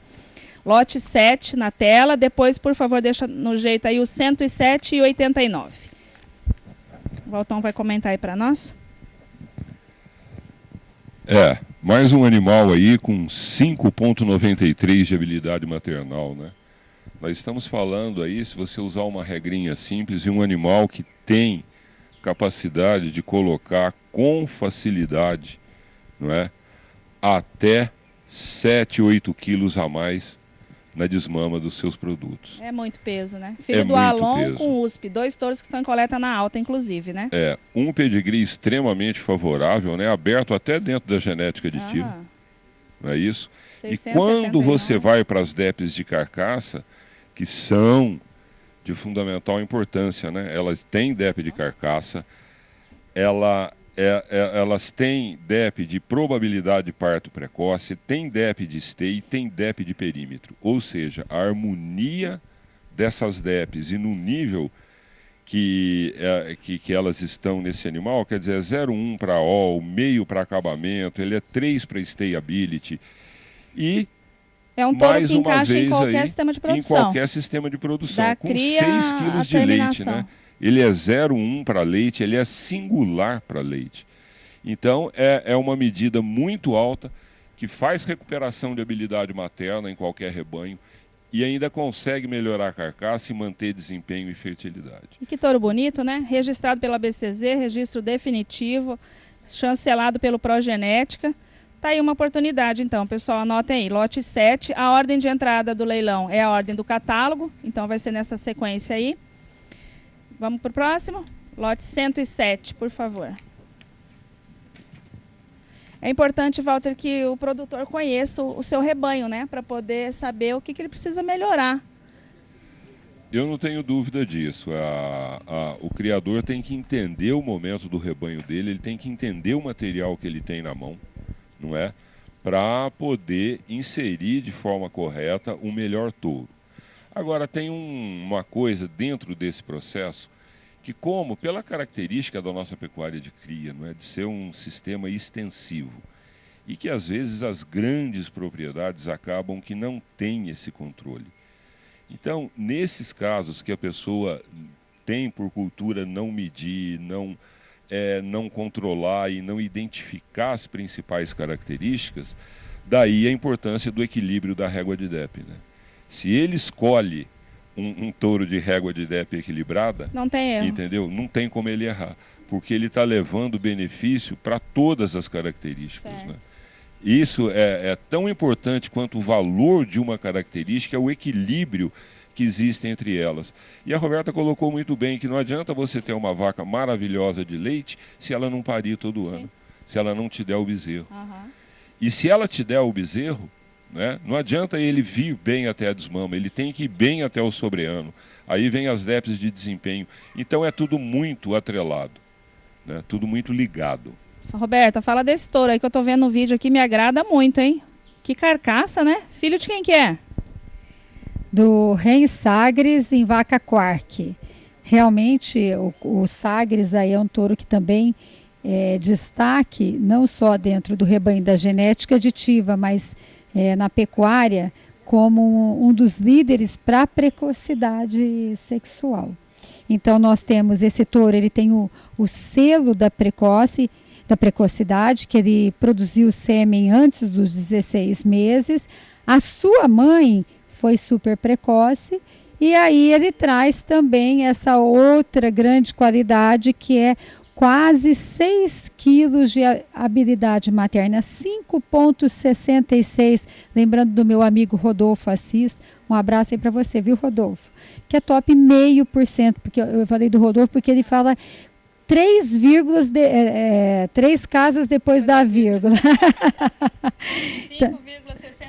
Lote 7 na tela. Depois, por favor, deixa no jeito aí o 107 e 89. O Valtão vai comentar aí para nós. Mais um animal aí com 5,93 de habilidade maternal, né? Nós estamos falando aí, se você usar uma regrinha simples, de um animal que tem capacidade de colocar com facilidade, não é, até 7, 8 quilos a mais na desmama dos seus produtos. É muito peso, né? Filho do Alon com USP, 2 touros que estão em coleta na alta, inclusive, né? Um pedigree extremamente favorável, né? Aberto até dentro da genética aditiva. Não é isso? 679. E quando você vai para as DEPs de carcaça, que são de fundamental importância, né? Elas têm DEP de carcaça, elas têm DEP de probabilidade de parto precoce, tem DEP de esteio, tem DEP de perímetro. Ou seja, a harmonia dessas DEPs e no nível que elas estão nesse animal, quer dizer, é 0,1 para O, meio para acabamento, ele é 3 para stayability. E é um touro que encaixa em qualquer sistema de produção. Em qualquer sistema de produção, da com 6 quilos de leite, né? Ele é 0,1 para leite, ele é singular para leite. Então, é uma medida muito alta que faz recuperação de habilidade materna em qualquer rebanho e ainda consegue melhorar a carcaça e manter desempenho e fertilidade. E que touro bonito, né? Registrado pela BCZ, registro definitivo, chancelado pelo Progenética. Tá aí uma oportunidade, então, pessoal, anotem aí, lote 7, a ordem de entrada do leilão é a ordem do catálogo, então vai ser nessa sequência aí. Vamos para o próximo? Lote 107, por favor. É importante, Walter, que o produtor conheça o seu rebanho, né? Para poder saber o que ele precisa melhorar. Eu não tenho dúvida disso. O criador tem que entender o momento do rebanho dele, ele tem que entender o material que ele tem na mão, não é? Para poder inserir de forma correta o melhor touro. Agora, tem uma coisa dentro desse processo que, como pela característica da nossa pecuária de cria, não é, de ser um sistema extensivo, e que às vezes as grandes propriedades acabam que não têm esse controle. Então, nesses casos que a pessoa tem por cultura não medir, não controlar e não identificar as principais características, daí a importância do equilíbrio da régua de DEP, né? Se ele escolhe um touro de régua de DEP equilibrada, não tem erro. Entendeu? Não tem como ele errar, porque ele está levando benefício para todas as características, né? Isso é tão importante quanto o valor de uma característica, é o equilíbrio que existe entre elas. E a Roberta colocou muito bem que não adianta você ter uma vaca maravilhosa de leite se ela não parir todo ano, se ela não te der o bezerro. E se ela te der o bezerro, né, não adianta ele vir bem até a desmama, ele tem que ir bem até o sobreano. Aí vem as DEPs de desempenho. Então é tudo muito atrelado, né, tudo muito ligado. Roberta, fala desse touro aí que eu tô vendo no vídeo aqui, me agrada muito, hein? Que carcaça, né? Filho de quem que é? Do Rei Sagres em Vaca Quark. Realmente o Sagres aí é um touro que também é destaque, não só dentro do rebanho da genética aditiva, mas na pecuária, como um dos líderes para a precocidade sexual. Então nós temos esse touro, ele tem o selo da precocidade, que ele produziu sêmen antes dos 16 meses. A sua mãe foi super precoce, e aí ele traz também essa outra grande qualidade, que é quase 6 quilos de habilidade materna, 5,66. Lembrando do meu amigo Rodolfo Assis, um abraço aí para você, viu, Rodolfo? Que é top 0,5%, porque eu falei do Rodolfo porque ele fala 3 vírgulas, 3 casas depois da vírgula.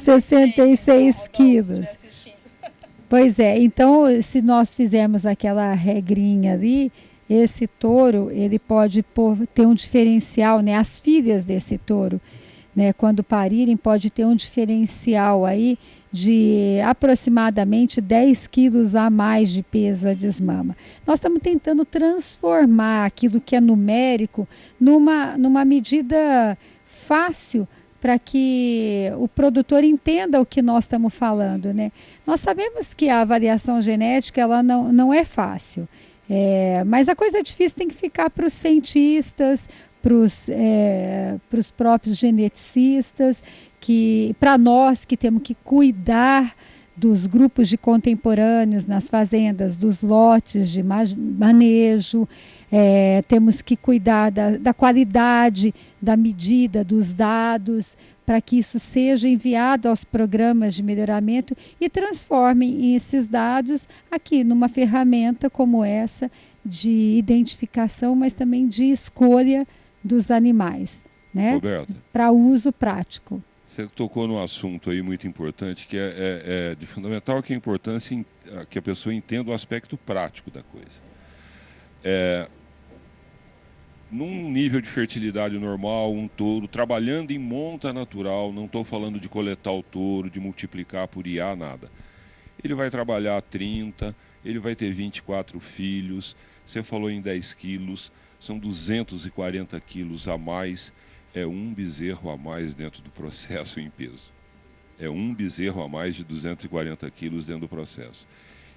5,66 quilos. Pois é, então se nós fizermos aquela regrinha ali, esse touro, ele pode ter um diferencial, né? As filhas desse touro, né, quando parirem, pode ter um diferencial aí de aproximadamente 10 quilos a mais de peso a desmama. Nós estamos tentando transformar aquilo que é numérico numa medida fácil para que o produtor entenda o que nós estamos falando, né? Nós sabemos que a avaliação genética ela não é fácil, mas a coisa difícil tem que ficar para os cientistas, para os próprios geneticistas, para nós que temos que cuidar dos grupos de contemporâneos nas fazendas, dos lotes de manejo, temos que cuidar da qualidade, da medida, dos dados, para que isso seja enviado aos programas de melhoramento e transformem esses dados aqui numa ferramenta como essa de identificação, mas também de escolha dos animais, né? Para uso prático. Você tocou num assunto aí muito importante, que é de fundamental que a importância que a pessoa entenda o aspecto prático da coisa. Num nível de fertilidade normal, um touro trabalhando em monta natural, não estou falando de coletar o touro, de multiplicar por IA, nada. Ele vai trabalhar 30, ele vai ter 24 filhos, você falou em 10 quilos, são 240 quilos a mais, é um bezerro a mais dentro do processo em peso. É um bezerro a mais de 240 quilos dentro do processo.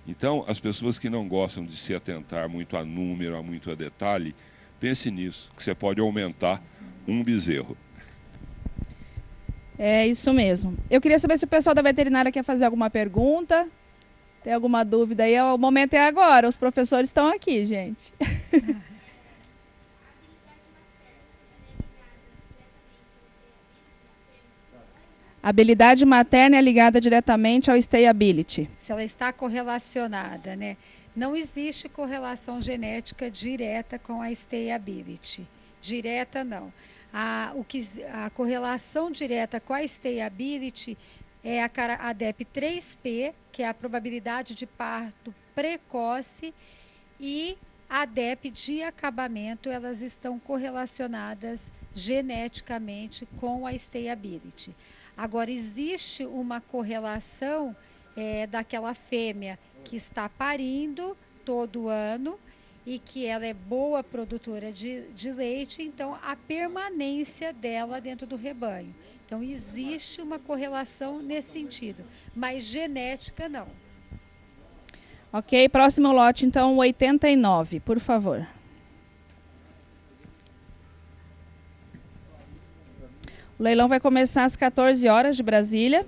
Então, as pessoas que não gostam de se atentar muito a número, muito a detalhe, pense nisso, que você pode aumentar um bezerro. É isso mesmo. Eu queria saber se o pessoal da veterinária quer fazer alguma pergunta, tem alguma dúvida aí. O momento é agora, os professores estão aqui, gente. A habilidade materna é ligada diretamente ao stayability. Se ela está correlacionada, né? Não existe correlação genética direta com a stayability. Direta, não. A correlação direta com a stayability é a DEP3P, que é a probabilidade de parto precoce, e a DEP de acabamento, elas estão correlacionadas geneticamente com a stayability. Agora, existe uma correlação daquela fêmea que está parindo todo ano e que ela é boa produtora de leite, então a permanência dela dentro do rebanho. Então, existe uma correlação nesse sentido, mas genética não. Ok, próximo lote, então, 89, por favor. O leilão vai começar às 14 horas de Brasília.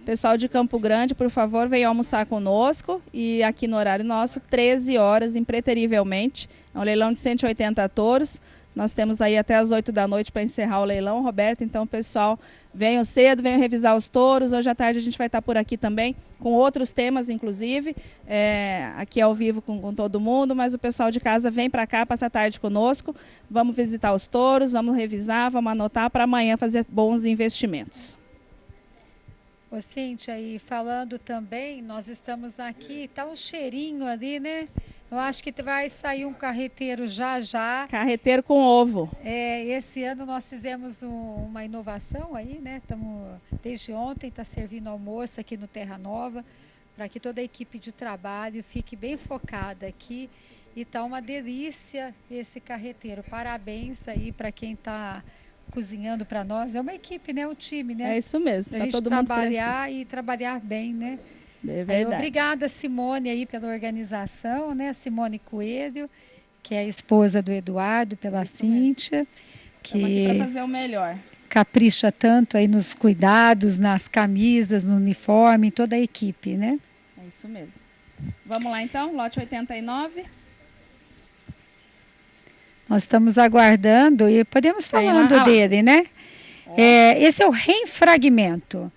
Pessoal de Campo Grande, por favor, venham almoçar conosco. E aqui no horário nosso, 13 horas, impreterivelmente. É um leilão de 180 touros. Nós temos aí até as 8 da noite para encerrar o leilão, Roberto. Então, pessoal, venham cedo, venham revisar os touros. Hoje à tarde a gente vai estar por aqui também, com outros temas, inclusive. Aqui ao vivo com todo mundo, mas o pessoal de casa vem para cá, passa a tarde conosco. Vamos visitar os touros, vamos revisar, vamos anotar para amanhã fazer bons investimentos. Ô, Cíntia, e falando também, nós estamos aqui, tá um cheirinho ali, né? Eu acho que vai sair um carreteiro já já. Carreteiro com ovo. Esse ano nós fizemos uma inovação aí, né? Desde ontem está servindo almoço aqui no Terra Nova, para que toda a equipe de trabalho fique bem focada aqui. E tá uma delícia esse carreteiro. Parabéns aí para quem está cozinhando para nós. É uma equipe, né? Um time, né? É isso mesmo. Para a gente trabalhar e trabalhar bem, né? É verdade. Obrigada, Simone, aí pela organização, né? Simone Coelho, que é a esposa do Eduardo, pela Cíntia, que para fazer o melhor. Capricha tanto aí nos cuidados, nas camisas, no uniforme, toda a equipe, né? É isso mesmo. Vamos lá então, lote 89. Nós estamos aguardando e podemos falando dele, né? Esse é o Renfragmento.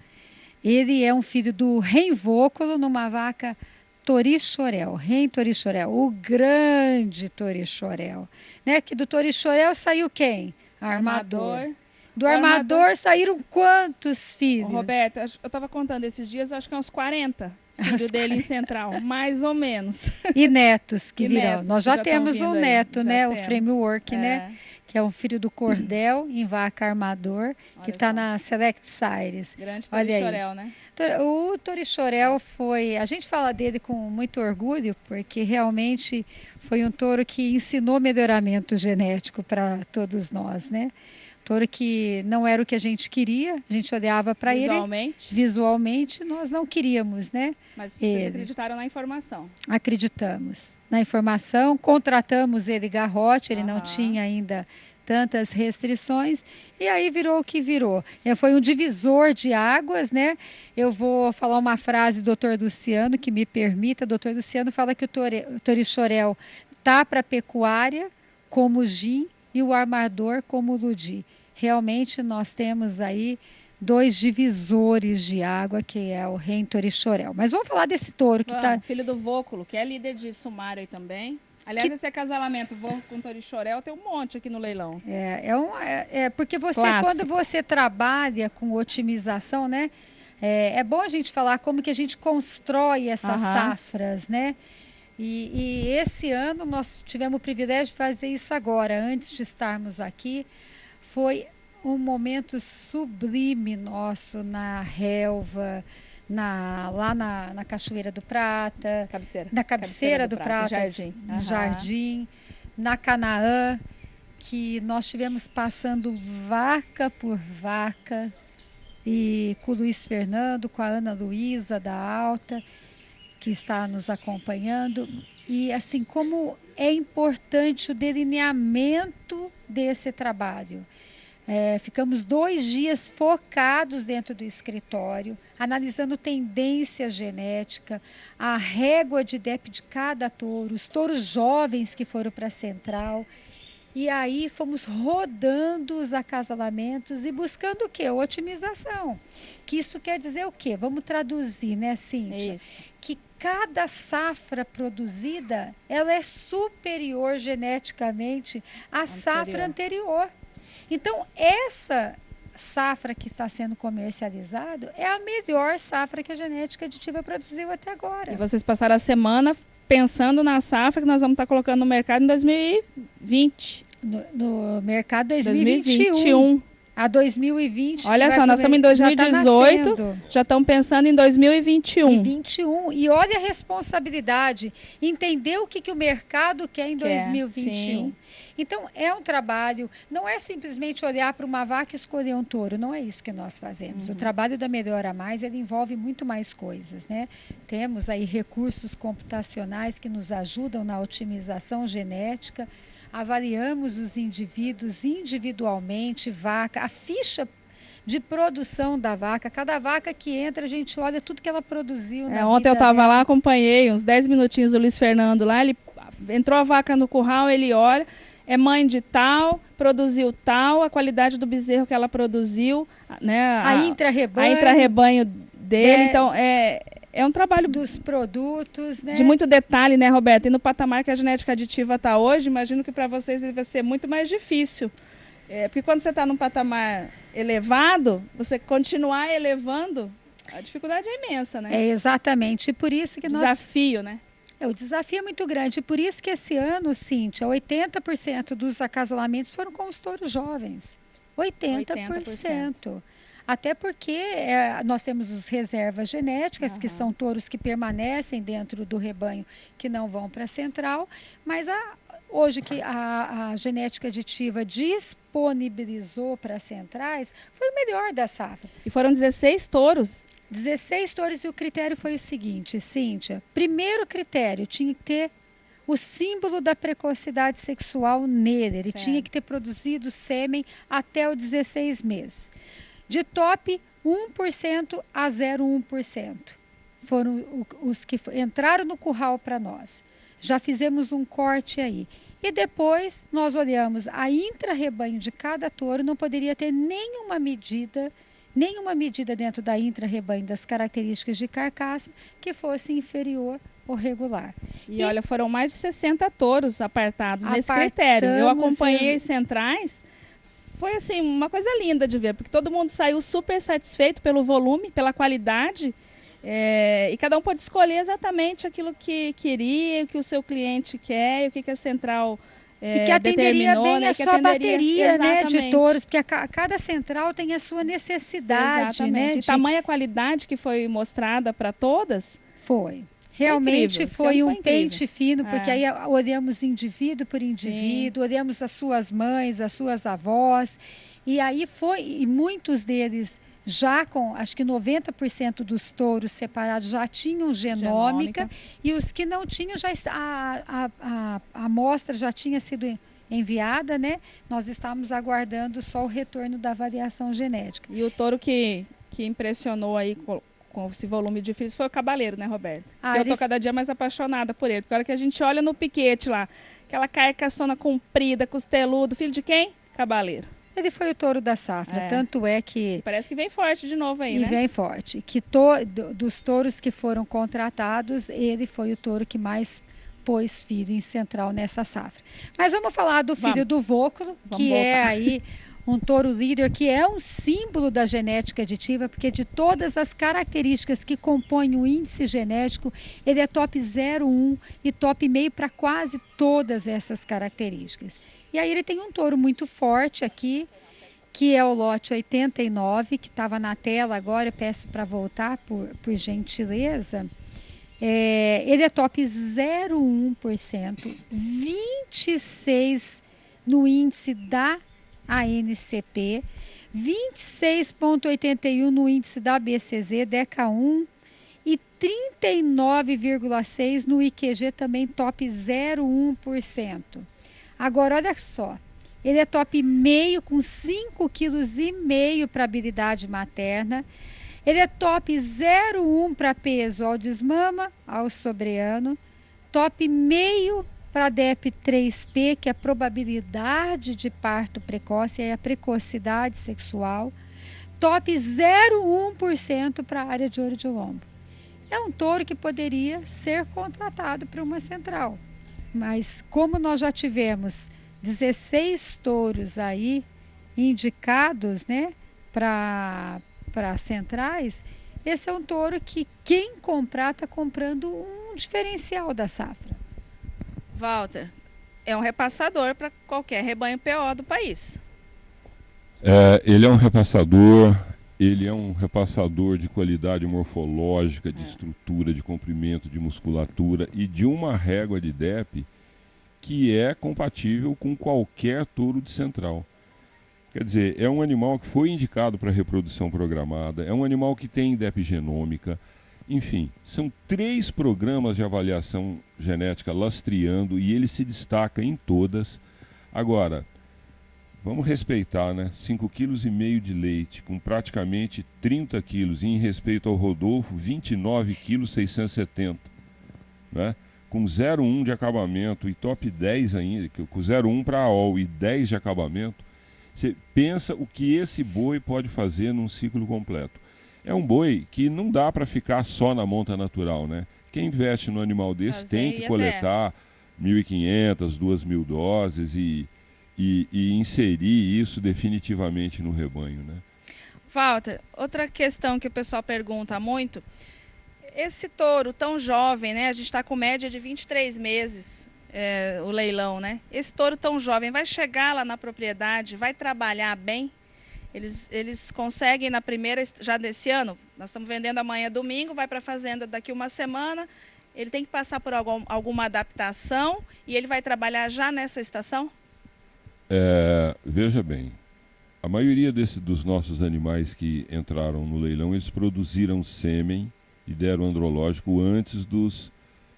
Ele é um filho do Renvóculo numa vaca Torixorel, Ren Torixorel, o grande Torixorel. Né? Que do Torixorel saiu quem? Armador. Do Armador saíram quantos filhos? Roberto, eu estava contando esses dias, acho que uns 40 filhos dele em Central, mais ou menos. E netos que virão. Netos Nós já temos um neto, né? Temos. O Framework, né? Que é um filho do Cordel, em vaca Armador, que está na Select Sires. Grande Torixorel, né? O Torixorel foi... A gente fala dele com muito orgulho, porque realmente foi um touro que ensinou melhoramento genético para todos nós, né? Touro que não era o que a gente queria, a gente olhava para ele. Visualmente, nós não queríamos, né? Mas vocês acreditaram na informação? Acreditamos na informação, contratamos ele garrote, ele não tinha ainda tantas restrições, e aí virou o que virou. Foi um divisor de águas, né? Eu vou falar uma frase do Dr. Luciano, que me permita. O Dr. Luciano fala que o Torixorel tá para pecuária como gin e o Armador como ludi. Realmente nós temos aí 2 divisores de água, que é o Ren Torixorel. Mas vamos falar desse touro que está... Filho do Vóculo, que é líder de sumário aí também. Aliás, esse acasalamento Vóculo com Torixorel tem um monte aqui no leilão. Porque quando você trabalha com otimização, né? É bom a gente falar como que a gente constrói essas safras, né? E esse ano nós tivemos o privilégio de fazer isso agora, antes de estarmos aqui. Foi um momento sublime nosso na relva, lá na Cachoeira do Prata, na cabeceira do Prata, Jardim, na Canaã, que nós tivemos passando vaca por vaca, e com o Luiz Fernando, com a Ana Luísa da Alta, que está nos acompanhando. E assim, como é importante o delineamento desse trabalho. Ficamos 2 dias focados dentro do escritório, analisando tendência genética, a régua de DEP de cada touro, os touros jovens que foram para a central. E aí fomos rodando os acasalamentos e buscando o quê? Otimização. Que isso quer dizer o quê? Vamos traduzir, né, Cíntia? Isso. Que cada safra produzida, ela é superior geneticamente à safra anterior. Então, essa safra que está sendo comercializada é a melhor safra que a genética aditiva produziu até agora. E vocês passaram a semana pensando na safra que nós vamos estar colocando no mercado em 2020. No mercado 2021. A 2020. Olha só, nós estamos em 2018, já estamos pensando em 2021. E olha a responsabilidade, entender o que o mercado quer em 2021. Sim. Então, é um trabalho, não é simplesmente olhar para uma vaca e escolher um touro, não é isso que nós fazemos. O trabalho da Melhora Mais, ele envolve muito mais coisas, né? Temos aí recursos computacionais que nos ajudam na otimização genética, avaliamos os indivíduos individualmente, vaca, a ficha de produção da vaca. Cada vaca que entra, a gente olha tudo que ela produziu na Ontem eu vida estava dela. lá, acompanhei uns 10 minutinhos o Luiz Fernando lá, ele entrou a vaca no curral, ele olha, é mãe de tal, produziu tal, a qualidade do bezerro que ela produziu, né? A intra-rebanho. A intra-rebanho dele, então é um trabalho dos produtos, né? de muito detalhe, né, Roberta? E no patamar que a genética aditiva está hoje, imagino que para vocês deve ser muito mais difícil. Porque quando você está num patamar elevado, você continuar elevando, a dificuldade é imensa, né? Exatamente. E por isso que desafio, né? O desafio é muito grande. E por isso que esse ano, Cíntia, 80% dos acasalamentos foram com os touros jovens. 80%. Até porque nós temos os reservas genéticas, que são touros que permanecem dentro do rebanho, que não vão para a central, mas hoje que a genética aditiva disponibilizou para as centrais, foi o melhor da safra. E foram 16 touros. 16 touros, e o critério foi o seguinte, Cíntia. Primeiro critério, tinha que ter o símbolo da precocidade sexual nele. Ele tinha que ter produzido sêmen até os 16 meses. De top, 1% a 0,1%. Foram os que entraram no curral para nós. Já fizemos um corte aí. E depois nós olhamos a intra-rebanho de cada touro, não poderia ter nenhuma medida dentro da intra-rebanho das características de carcaça que fosse inferior ou regular. E olha, foram mais de 60 touros apartados nesse critério. Eu acompanhei as centrais. Foi assim, uma coisa linda de ver, porque todo mundo saiu super satisfeito pelo volume, pela qualidade, e cada um pode escolher exatamente aquilo que queria, o que o seu cliente quer, o que a central e que atenderia bem, né, a sua bateria, né, de touros, porque cada central tem a sua necessidade. Né, e tamanha qualidade que foi mostrada para todas. Foi. Realmente foi um pente fino, porque aí olhamos indivíduo por indivíduo, olhamos as suas mães, as suas avós, e aí e muitos deles já com, acho que 90% dos touros separados já tinham genômica. E os que não tinham, já a amostra já tinha sido enviada, né? Nós estávamos aguardando só o retorno da avaliação genética. E o touro que impressionou aí com esse volume de filhos foi o Cabaleiro, né, Roberto? Eu tô cada dia mais apaixonada por ele. Porque a hora que a gente olha no piquete lá, aquela carcaçona comprida, costeludo, filho de quem? Cabaleiro. Ele foi o touro da safra, tanto é que... Parece que vem forte de novo aí, né? E vem forte. Que dos touros que foram contratados, ele foi o touro que mais pôs filho em central nessa safra. Mas vamos falar do filho do Vôculo, que é aí um touro líder, que é um símbolo da genética aditiva, porque de todas as características que compõem o índice genético, ele é top 0,1 e top meio para quase todas essas características. E aí ele tem um touro muito forte aqui, que é o lote 89, que estava na tela agora, eu peço para voltar por gentileza. Ele é top 0,1%, 26 no índice da ANCP, 26,81 no índice da BCZ, DECA1, e 39,6 no IQG, também top 0,1%. Agora, olha só, ele é top meio com 5,5 kg para habilidade materna. Ele é top 0,1 para peso ao desmama, ao sobreano. Top meio para DEP 3P, que é a probabilidade de parto precoce, é a precocidade sexual. Top 0,1% para a área de ouro de lombo. É um touro que poderia ser contratado para uma central. Mas como nós já tivemos 16 touros aí indicados, né, para centrais, esse é um touro que quem comprar está comprando um diferencial da safra. Walter, é um repassador para qualquer rebanho PO do país. Ele é um repassador, de qualidade morfológica, de estrutura, de comprimento, de musculatura e de uma régua de DEP que é compatível com qualquer touro de central. Quer dizer, é um animal que foi indicado para reprodução programada, é um animal que tem DEP genômica, enfim, são 3 programas de avaliação genética lastreando e ele se destaca em todas. Agora, Vamos respeitar, né? 5,5 kg de leite, com praticamente 30 quilos. E em respeito ao Rodolfo, 29,670 kg, né? Com 0,1 de acabamento e top 10 ainda, com 0,1 para AOL e 10 de acabamento, você pensa o que esse boi pode fazer num ciclo completo. É um boi que não dá para ficar só na monta natural, né? Quem investe no animal desse tem que coletar 1.500, 2.000 doses e inserir isso definitivamente no rebanho, né? Walter, outra questão que o pessoal pergunta muito, esse touro tão jovem, né? A gente está com média de 23 meses, o leilão, né? Esse touro tão jovem vai chegar lá na propriedade, vai trabalhar bem? Eles conseguem na primeira, já desse ano, nós estamos vendendo amanhã domingo, vai para a fazenda daqui uma semana, ele tem que passar por alguma adaptação e ele vai trabalhar já nessa estação? Veja bem, a maioria dos nossos animais que entraram no leilão, eles produziram sêmen e deram andrológico antes dos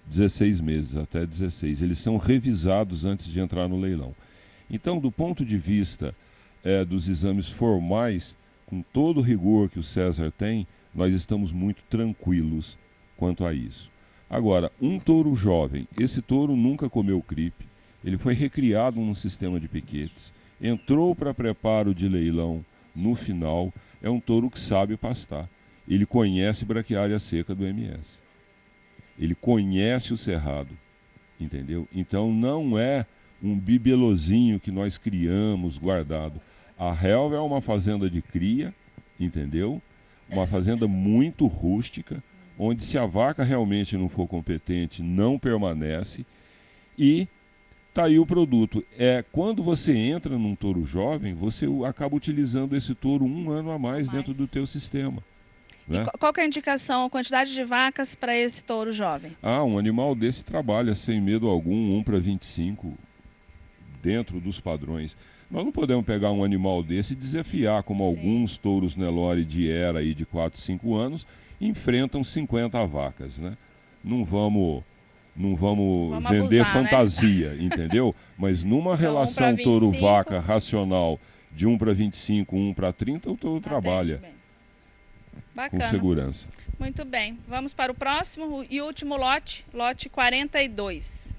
16 meses, até 16. Eles são revisados antes de entrar no leilão. Então, do ponto de vista dos exames formais, com todo o rigor que o César tem, nós estamos muito tranquilos quanto a isso. Agora, um touro jovem, esse touro nunca comeu cripe, ele foi recriado num sistema de piquetes, entrou para preparo de leilão no final, é um touro que sabe pastar. Ele conhece braquiária seca do MS. Ele conhece o cerrado, entendeu? Então não é um bibelozinho que nós criamos, guardado. A relva é uma fazenda de cria, entendeu? Uma fazenda muito rústica, onde se a vaca realmente não for competente, não permanece. E tá aí o produto. Quando você entra num touro jovem, você acaba utilizando esse touro 1 ano a mais dentro do teu sistema. Né? E qual que é a indicação, a quantidade de vacas para esse touro jovem? Um animal desse trabalha sem medo algum, 1 para 25, dentro dos padrões. Nós não podemos pegar um animal desse e desafiar, como alguns touros Nelore de era aí de 4, 5 anos, enfrentam 50 vacas. Né? Não vamos vender abusar, fantasia, né? Entendeu? Mas numa relação touro-vaca racional de 1 para 25, 1 para 30, o touro trabalha. Bacana. Com segurança. Muito bem. Vamos para o próximo e último lote, lote 42.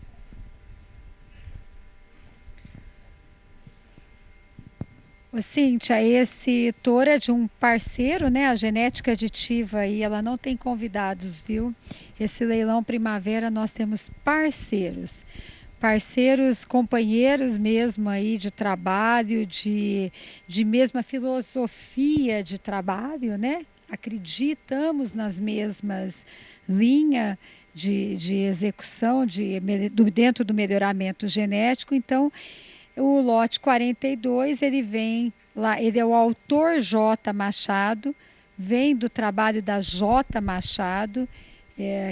Ô, Cíntia, esse touro é de um parceiro, né? A genética aditiva aí, ela não tem convidados, viu? Esse leilão primavera nós temos parceiros. Parceiros, companheiros mesmo aí de trabalho, de mesma filosofia de trabalho, né? Acreditamos nas mesmas linhas de execução dentro do melhoramento genético. Então, o lote 42, ele vem lá, ele é o autor J. Machado, vem do trabalho da J. Machado,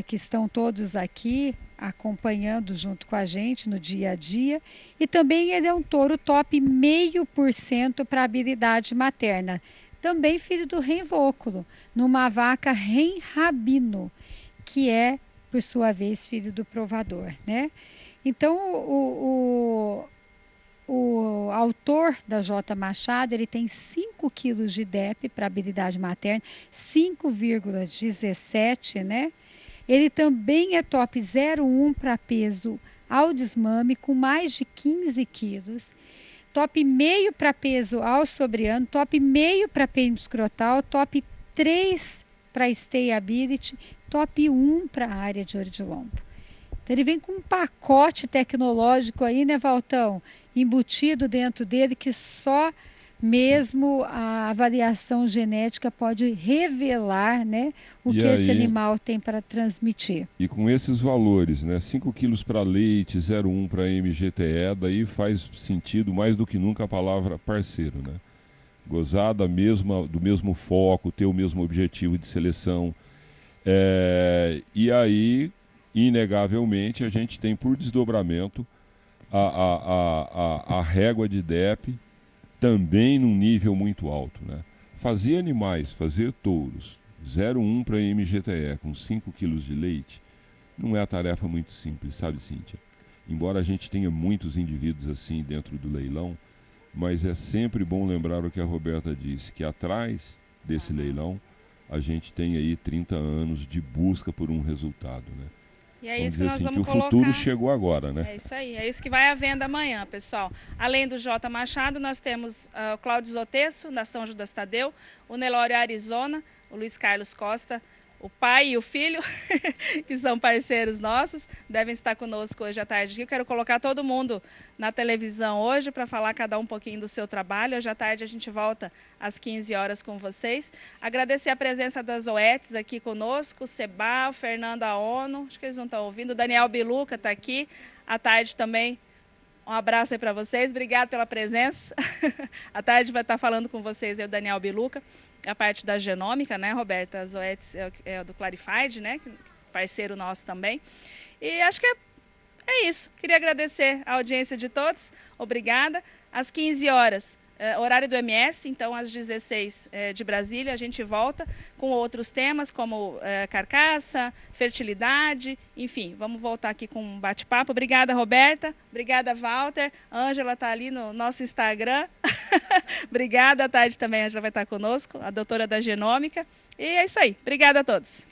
que estão todos aqui acompanhando junto com a gente no dia a dia. E também ele é um touro top 0,5% para habilidade materna. Também filho do Renvóculo, numa vaca Renrabino, que é, por sua vez, filho do Provador, né? Então, o autor da J. Machado, ele tem 5 quilos de DEP para habilidade materna, 5,17, né? Ele também é top 0,1 para peso ao desmame, com mais de 15 quilos. Top meio para peso ao sobreano, top meio para pênis escrotal, top 3 para stayability, top 1 para a área de ouro de lombo. Então ele vem com um pacote tecnológico aí, né, Valtão? Embutido dentro dele, que só mesmo a avaliação genética pode revelar, né, o que esse animal tem para transmitir. E com esses valores, né, 5 quilos para leite, 0,1 para MGTE, daí faz sentido mais do que nunca a palavra parceiro, né? Gozar do mesmo foco, ter o mesmo objetivo de seleção. E aí, inegavelmente, a gente tem por desdobramento a régua de DEP, também num nível muito alto, né? Fazer touros, 0,1 para MGTE com 5 quilos de leite, não é a tarefa muito simples, sabe, Cíntia? Embora a gente tenha muitos indivíduos assim dentro do leilão, mas é sempre bom lembrar o que a Roberta disse, que atrás desse leilão a gente tem aí 30 anos de busca por um resultado, né? E é isso que nós assim, vamos que colocar. O futuro chegou agora, né? É isso aí, é isso que vai à venda amanhã, pessoal. Além do J. Machado, nós temos o Cláudio Zotesso, da São Judas Tadeu, o Nelório Arizona, o Luiz Carlos Costa, o pai e o filho, que são parceiros nossos, devem estar conosco hoje à tarde. Eu quero colocar todo mundo na televisão hoje para falar cada um pouquinho do seu trabalho. Hoje à tarde a gente volta às 15 horas com vocês. Agradecer a presença das OETs aqui conosco, o Seba, o Fernando Aono, acho que eles não estão ouvindo, o Daniel Biluca está aqui, à tarde também. Um abraço aí para vocês, obrigado pela presença. À tarde vai estar falando com vocês aí o Daniel Biluca, a parte da genômica, né, Roberta? As OETs é do Clarified, né, parceiro nosso também. E acho que é isso. Queria agradecer a audiência de todos, obrigada. Às 15 horas, horário do MS, então às 16 de Brasília, a gente volta com outros temas como carcaça, fertilidade, enfim, vamos voltar aqui com um bate-papo. Obrigada, Roberta, obrigada, Walter, Ângela está ali no nosso Instagram, obrigada, à tarde também a Ângela vai estar conosco, a doutora da genômica, e é isso aí, obrigada a todos.